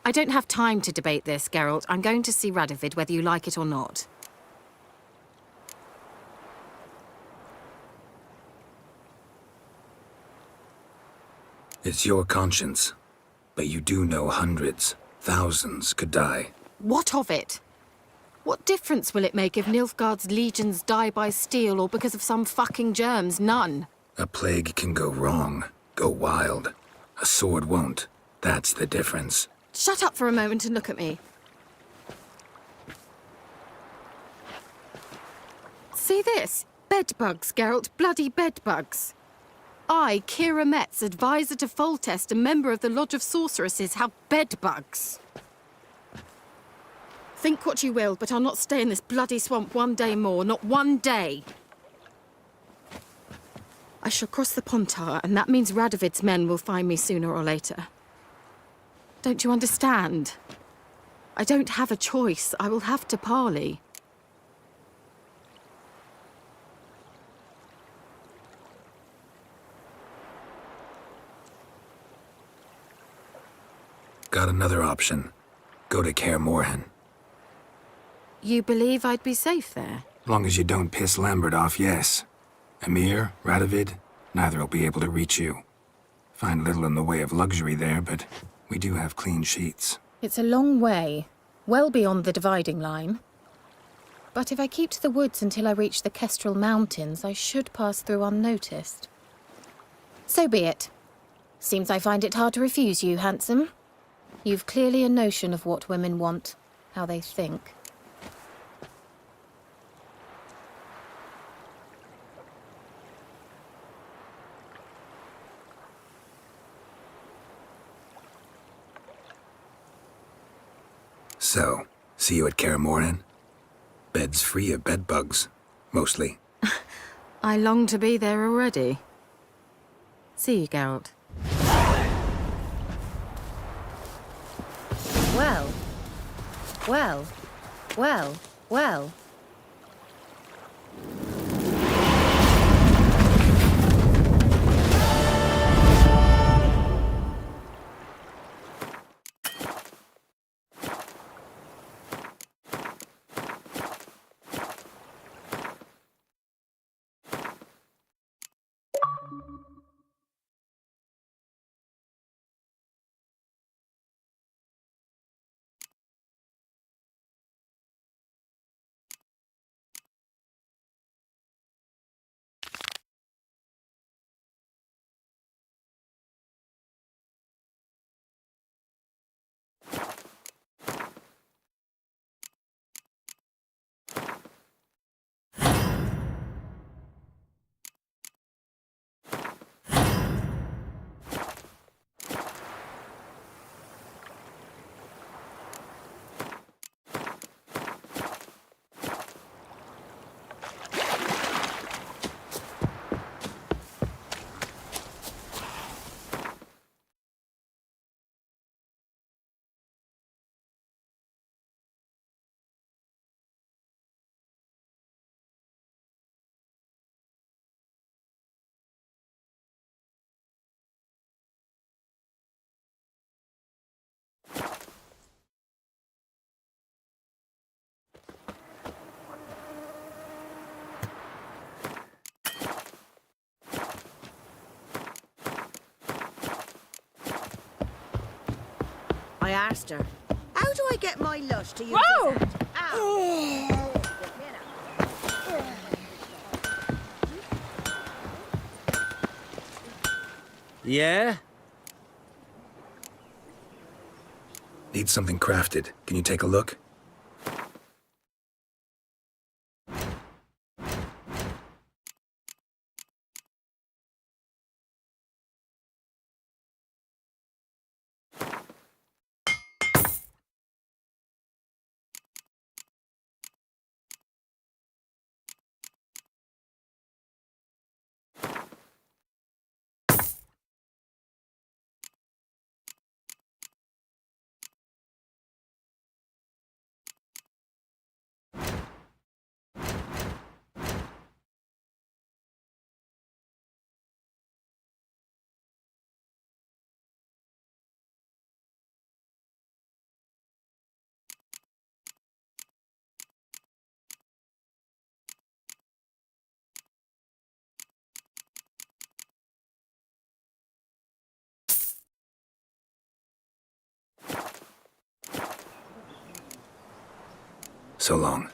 I don't have time to debate this, Geralt. I'm going to see Radovid whether you like it or not. It's your conscience. But you do know hundreds, thousands could die. What of it? What difference will it make if Nilfgaard's legions die by steel or because of some fucking germs? None. A plague can go wrong, go wild. A sword won't. That's the difference. Shut up for a moment and look at me. See this? Bedbugs, Geralt. Bloody bedbugs. I, Kira Metz, advisor to Foltest, a member of the Lodge of Sorceresses, have bedbugs. Think what you will, but I'll not stay in this bloody swamp one day more. Not one day. I shall cross the Pontar, and that means Radovid's men will find me sooner or later. Don't you understand? I don't have a choice. I will have to parley. Got another option. Go to Kaer Morhen. You believe I'd be safe there? Long as you don't piss Lambert off, yes. Emir, Radovid, neither will be able to reach you. Find little in the way of luxury there, but we do have clean sheets. It's a long way, well beyond the dividing line. But if I keep to the woods until I reach the Kestrel Mountains, I should pass through unnoticed. So be it. Seems I find it hard to refuse you, handsome. You've clearly a notion of what women want, how they think. So, see you at Kaer Morhen? Beds free of bedbugs, mostly. I long to be there already. See you, Geralt. Well, well, well, well. I asked her, how do I get my lush to use Whoa! his hand? Ow! Yeah? Need something crafted. Can you take a look? So long.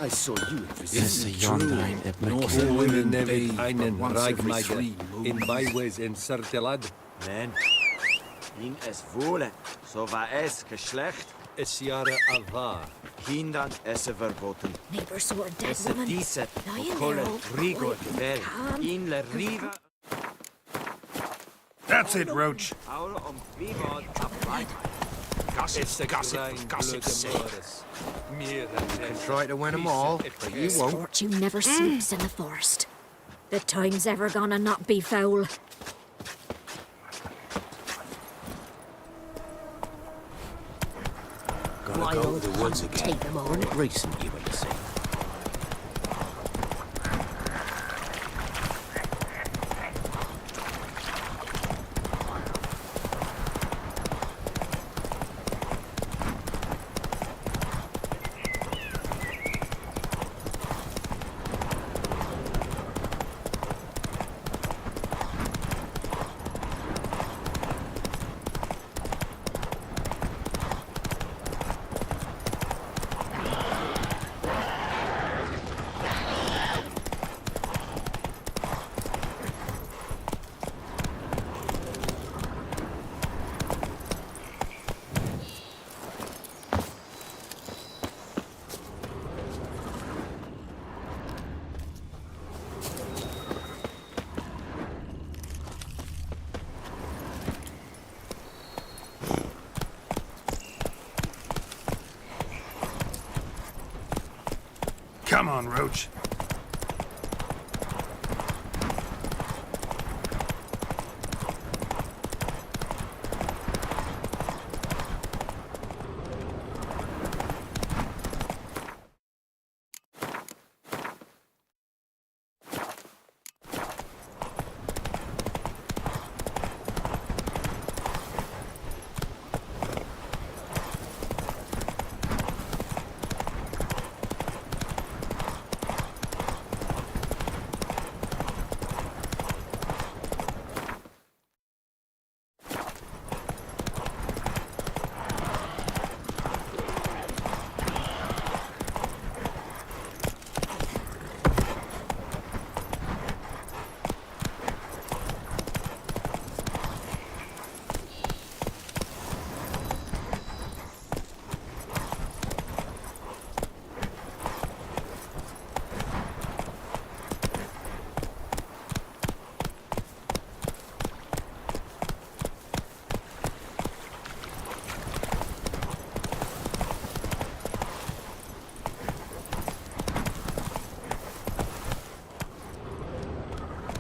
I saw you in Yes, Yondain et Northern women never einen once every Ragmeiger 3 in moons. byways in Sertelad. Nein. In es wohle, so war es Geschlecht. Es Jahre Avar. Kindern esse verboten. Neighbor saw a dead Es woman. dice, Lying Ocole there all Rigor quiet, Vel, calm, in la riva. That's it, Roach. Aula viva a Gossip, gossip's sake. You can try to win them all, but you won't. Fortune never sleeps in the forest. The time's ever gonna not be foul. Gonna go to the woods again. Take them on. Recent, you would say. Come on, Roach.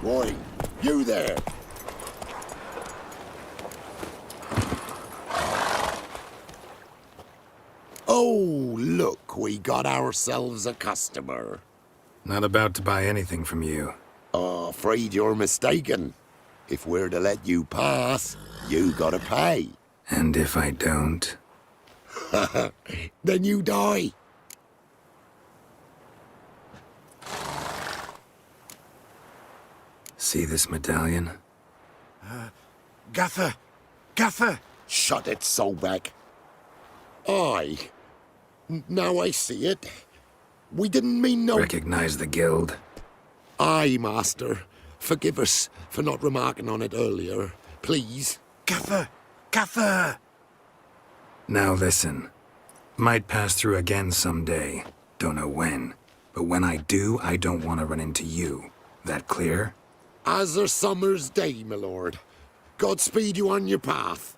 Boy, you there! Oh, look, we got ourselves a customer. Not about to buy anything from you. Oh, afraid you're mistaken. If we're to let you pass, you gotta pay. And if I don't? Then you die. See this medallion? Gaffer! Gaffer! Shut it, Solbeck. Aye. Now I see it. We didn't mean no... Recognize the guild? Aye, Master. Forgive us for not remarking on it earlier. Please. Gaffer! Gaffer! Now listen. Might pass through again someday. Don't know when. But when I do, I don't want to run into you. That clear? As a summer's day, my lord. Godspeed you on your path.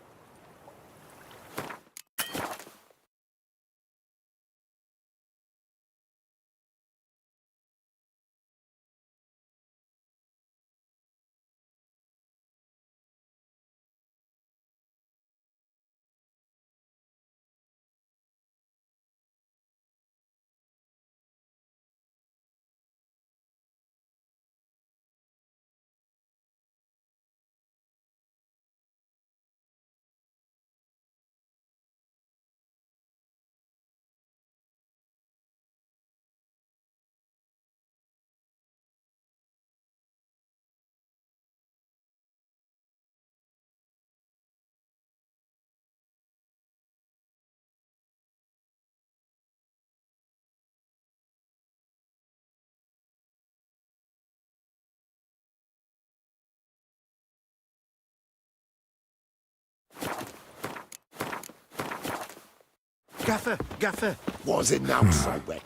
Gaffer. Was it now, Solbeck?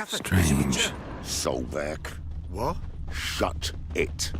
Strange. Solbeck. What? Shut it.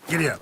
Giddy up.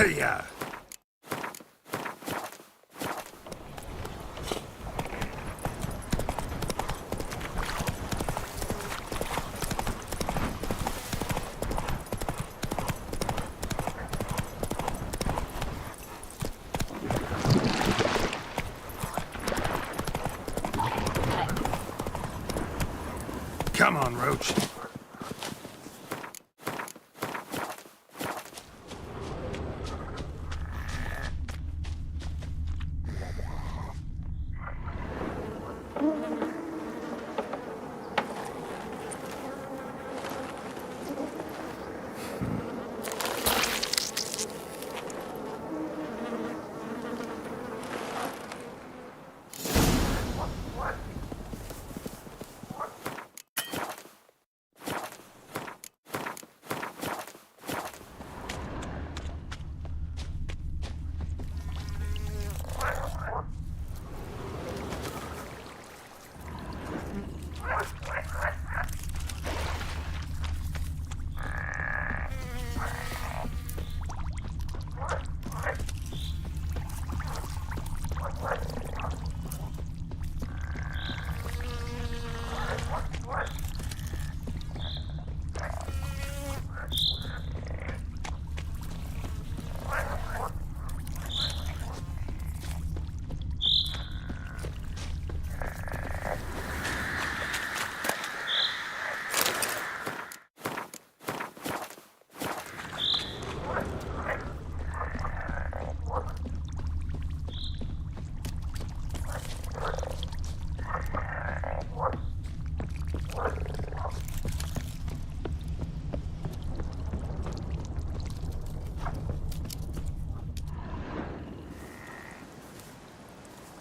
Hey-ya! Come on, Roach.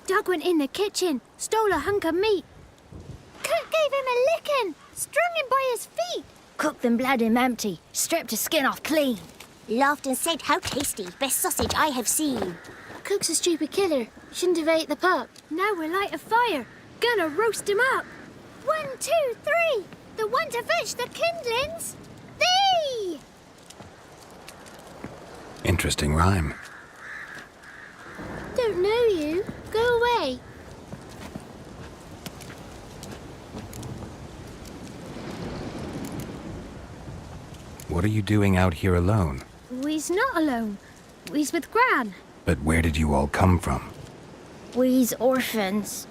Doug went in the kitchen, stole a hunk of meat. Cook gave him a licking, strung him by his feet. Cooked and bled him empty, stripped his skin off clean. Laughed and said, "How tasty, best sausage I have seen." Cook's a stupid killer, shouldn't have ate the pup. Now we'll light a fire, gonna roast him up. 1, 2, 3, the one to fetch the kindlings. Thee! Interesting rhyme. Don't know you. Go away. What are you doing out here alone? We's not alone. We's with Gran. But where did you all come from? We's orphans.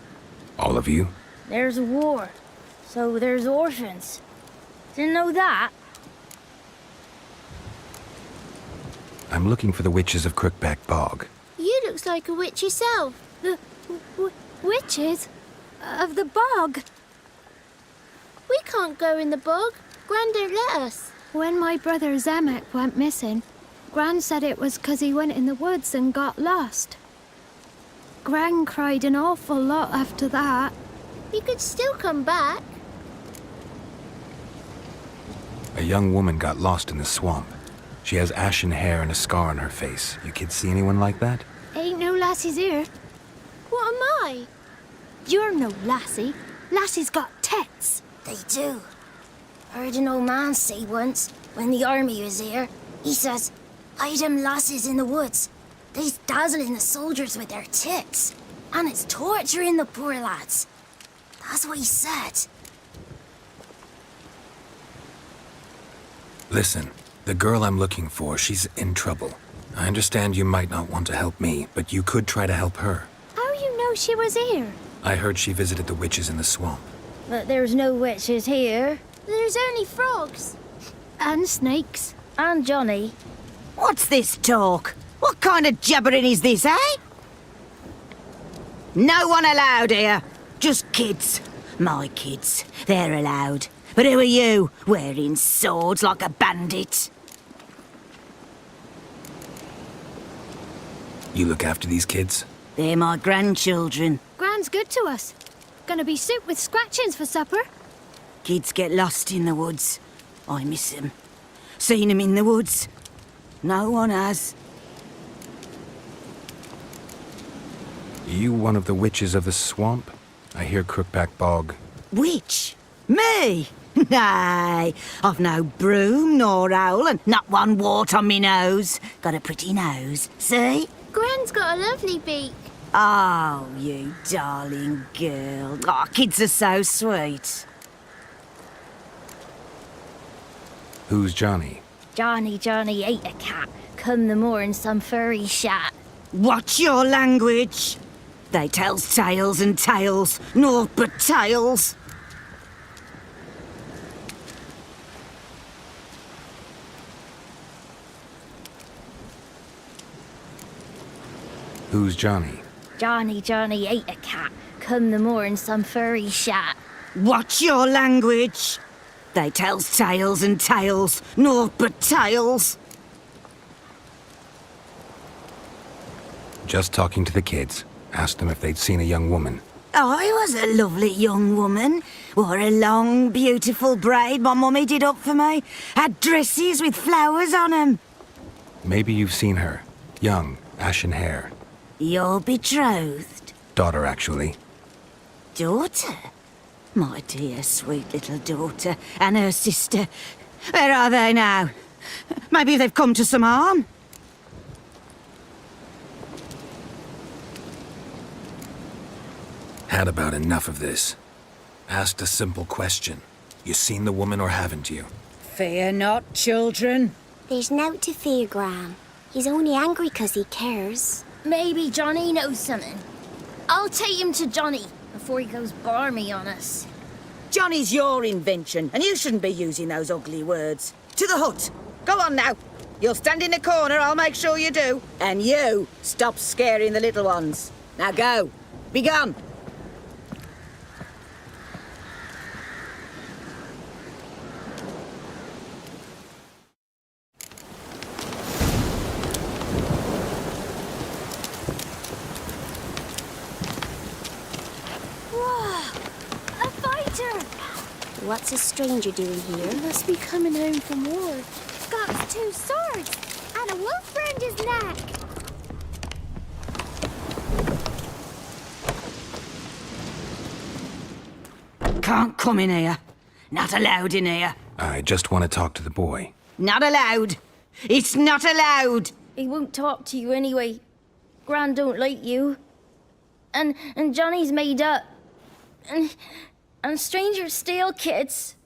All of you? There's a war, so there's orphans. Didn't know that? I'm looking for the witches of Crookback Bog. You looks like a witch yourself. The witches of the bog. We can't go in the bog. Gran don't let us. When my brother Zemek went missing, Gran said it was 'cause he went in the woods and got lost. Gran cried an awful lot after that. You could still come back. A young woman got lost in the swamp. She has ashen hair and a scar on her face. You kids see anyone like that? Ain't no lassies here. What am I? You're no lassie. Lassies got tits. They do. Heard an old man say once, when the army was here, he says, "Hide them lasses in the woods. They's dazzling the soldiers with their tits, and it's torturing the poor lads." That's what he said. Listen, the girl I'm looking for, she's in trouble. I understand you might not want to help me, but you could try to help her. How you know she was here? I heard she visited the witches in the swamp. But there's no witches here. There's only frogs. And snakes. And Johnny. What's this talk? What kind of jabbering is this, eh? No one allowed here. Just kids. My kids. They're allowed. But who are you, wearing swords like a bandit? You look after these kids? They're my grandchildren. Gran's good to us. Gonna be soup with scratchings for supper. Kids get lost in the woods. I miss them. Seen them in the woods. No one has. You one of the witches of the swamp? I hear Crookback Bog. Witch? Me? Nay, I've no broom nor owl and not one wart on me nose. Got a pretty nose, see? Gran's got a lovely beak. Oh, you darling girl. Oh, kids are so sweet. Who's Johnny? Johnny ate a cat. Come the more in some furry shat. Watch your language. They tells tales and tales, naught but tales. Who's Johnny? Johnny ate a cat. Come the more in some furry shat. Watch your language. They tells tales and tales, naught but tales. Just talking to the kids. Asked them if they'd seen a young woman. I was a lovely young woman. Wore a long, beautiful braid my mummy did up for me. Had dresses with flowers on 'em. Maybe you've seen her. Young, ashen hair. You're betrothed? Daughter, actually. Daughter? My dear, sweet little daughter. And her sister. Where are they now? Maybe they've come to some harm? Had about enough of this. Asked a simple question. You seen the woman or haven't you? Fear not, children. There's nought to fear, Gran. He's only angry 'cause he cares. Maybe Johnny knows something. I'll take him to Johnny before he goes barmy on us. Johnny's your invention, and you shouldn't be using those ugly words. To the hut. Go on now. You'll stand in the corner, I'll make sure you do. And you, stop scaring the little ones. Now go. Be gone. What's a stranger doing here? He must be coming home from war. Got 2 swords and a wolf round his neck. Can't come in here. Not allowed in here. I just want to talk to the boy. Not allowed. It's not allowed. He won't talk to you anyway. Gran don't like you. And Johnny's made up. And strangers steal kids.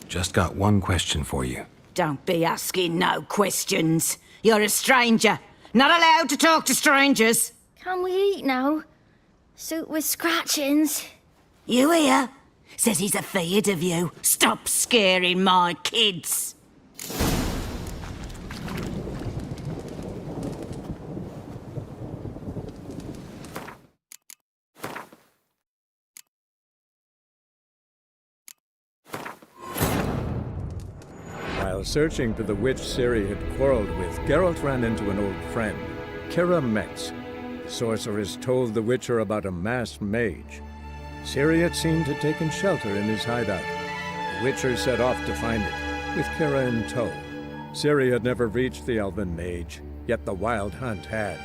Just got one question for you. Don't be asking no questions. You're a stranger. Not allowed to talk to strangers. Can we eat now? Soup with scratchings. You hear? Says he's afeard of you. Stop scaring my kids. While searching for the witch Ciri had quarreled with, Geralt ran into an old friend, Kira Metz. The sorceress told the Witcher about a masked mage. Ciri, it seemed, had taken shelter in his hideout. The Witcher set off to find it, with Kira in tow. Ciri had never reached the elven mage, yet the wild hunt had.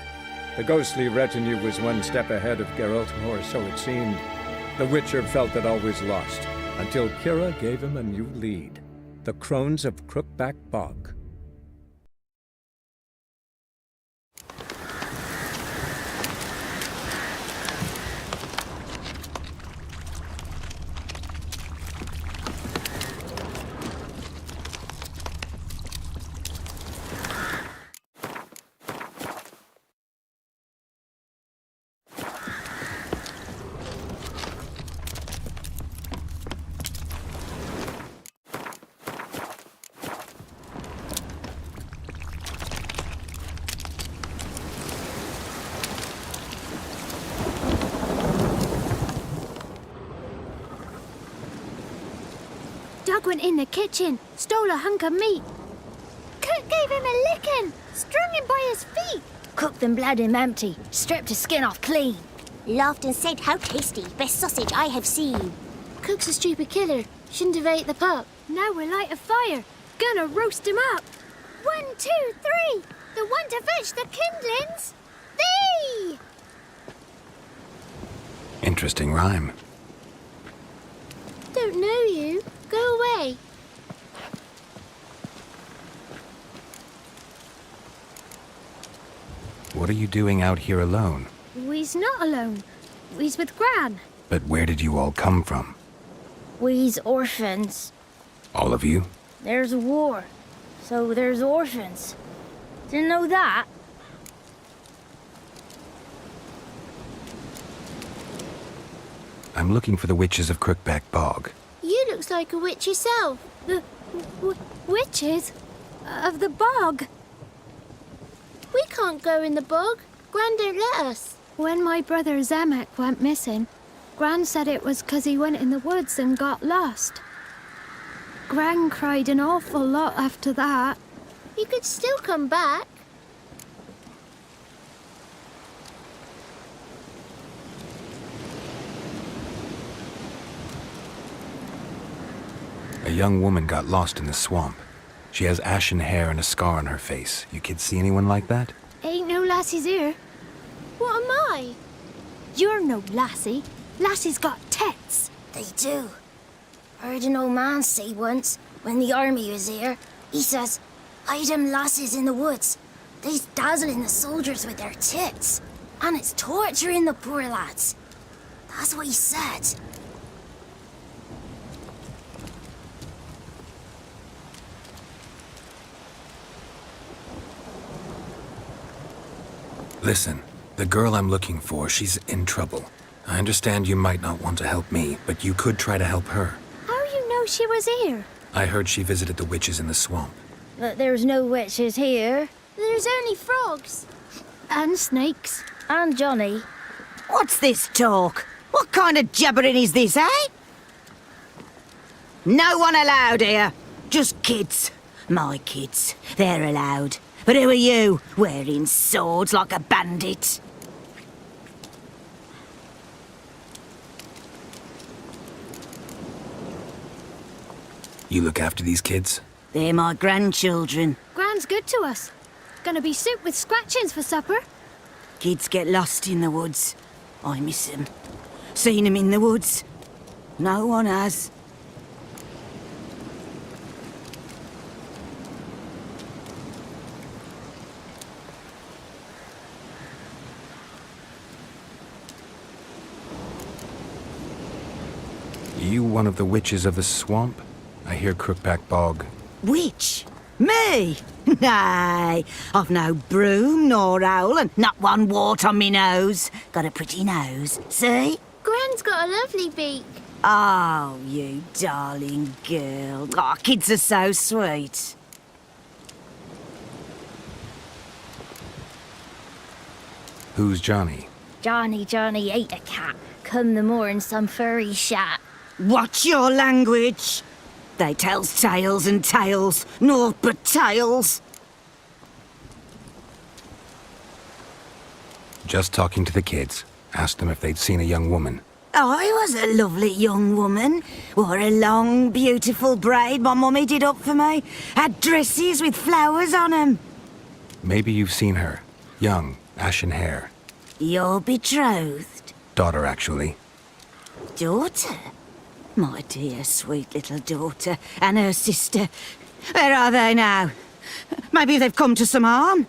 The ghostly retinue was one step ahead of Geralt, or so it seemed. The Witcher felt that all was lost, until Kira gave him a new lead. The Crones of Crookback Bog. Doug went in the kitchen, stole a hunk of meat. Cook gave him a licking, strung him by his feet. Cooked and bled him empty, stripped his skin off clean. Laughed and said, "How tasty, best sausage I have seen." Cook's a stupid killer, shouldn't have ate the pup. Now we'll light a fire, gonna roast him up. 1, 2, 3, the one to fetch the kindlings, thee! Interesting rhyme. Don't know you. Go away. What are you doing out here alone? We's not alone. We's with Gran. But where did you all come from? We's orphans. All of you? There's a war, so there's orphans. Didn't know that? I'm looking for the witches of Crookback Bog. You looks like a witch yourself. The witches of the bog. We can't go in the bog. Gran don't let us. When my brother Zemek went missing, Gran said it was 'cause he went in the woods and got lost. Gran cried an awful lot after that. He could still come back. A young woman got lost in the swamp. She has ashen hair and a scar on her face. You kids see anyone like that? Ain't no lassies here. What am I? You're no lassie. Lassies got tits. They do. Heard an old man say once, when the army was here, he says, "Hide them lasses in the woods. They's dazzling the soldiers with their tits. And it's torturing the poor lads." That's what he said. Listen, the girl I'm looking for, she's in trouble. I understand you might not want to help me, but you could try to help her. How you know she was here? I heard she visited the witches in the swamp. But there's no witches here. There's only frogs. And snakes. And Johnny. What's this talk? What kind of jabbering is this, eh? No one allowed here. Just kids. My kids. They're allowed. But who are you, wearing swords like a bandit? You look after these kids? They're my grandchildren. Gran's good to us. Gonna be soup with scratchings for supper. Kids get lost in the woods. I miss them. Seen them in the woods. No one has. You one of the witches of the swamp? I hear Crookback Bog. Witch? Me? Nay, I've no broom nor owl and not one wart on me nose. Got a pretty nose, see? Gran's got a lovely beak. Oh, you darling girl. Oh, kids are so sweet. Who's Johnny? Johnny ate a cat. Come the more in some furry shat. Watch your language. They tells tales and tales, naught but tales. Just talking to the kids. Asked them if they'd seen a young woman. I was a lovely young woman. Wore a long, beautiful braid my mummy did up for me. Had dresses with flowers on 'em. Maybe you've seen her. Young, ashen hair. You're betrothed? Daughter, actually. Daughter? My dear, sweet little daughter. And her sister. Where are they now? Maybe they've come to some harm?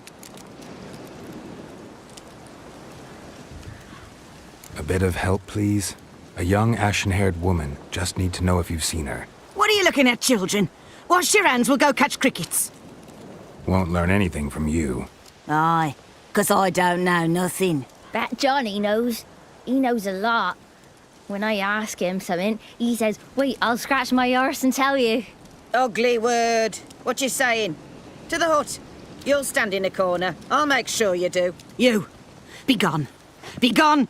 A bit of help, please? A young, ashen-haired woman. Just need to know if you've seen her. What are you looking at, children? Wash your hands, we'll go catch crickets. Won't learn anything from you. Aye, 'cause I don't know nothing. That Johnny knows. He knows a lot. When I ask him something, he says, "Wait, I'll scratch my arse and tell you." Ugly word. What you saying? To the hut. You'll stand in a corner. I'll make sure you do. You, be gone. Be gone!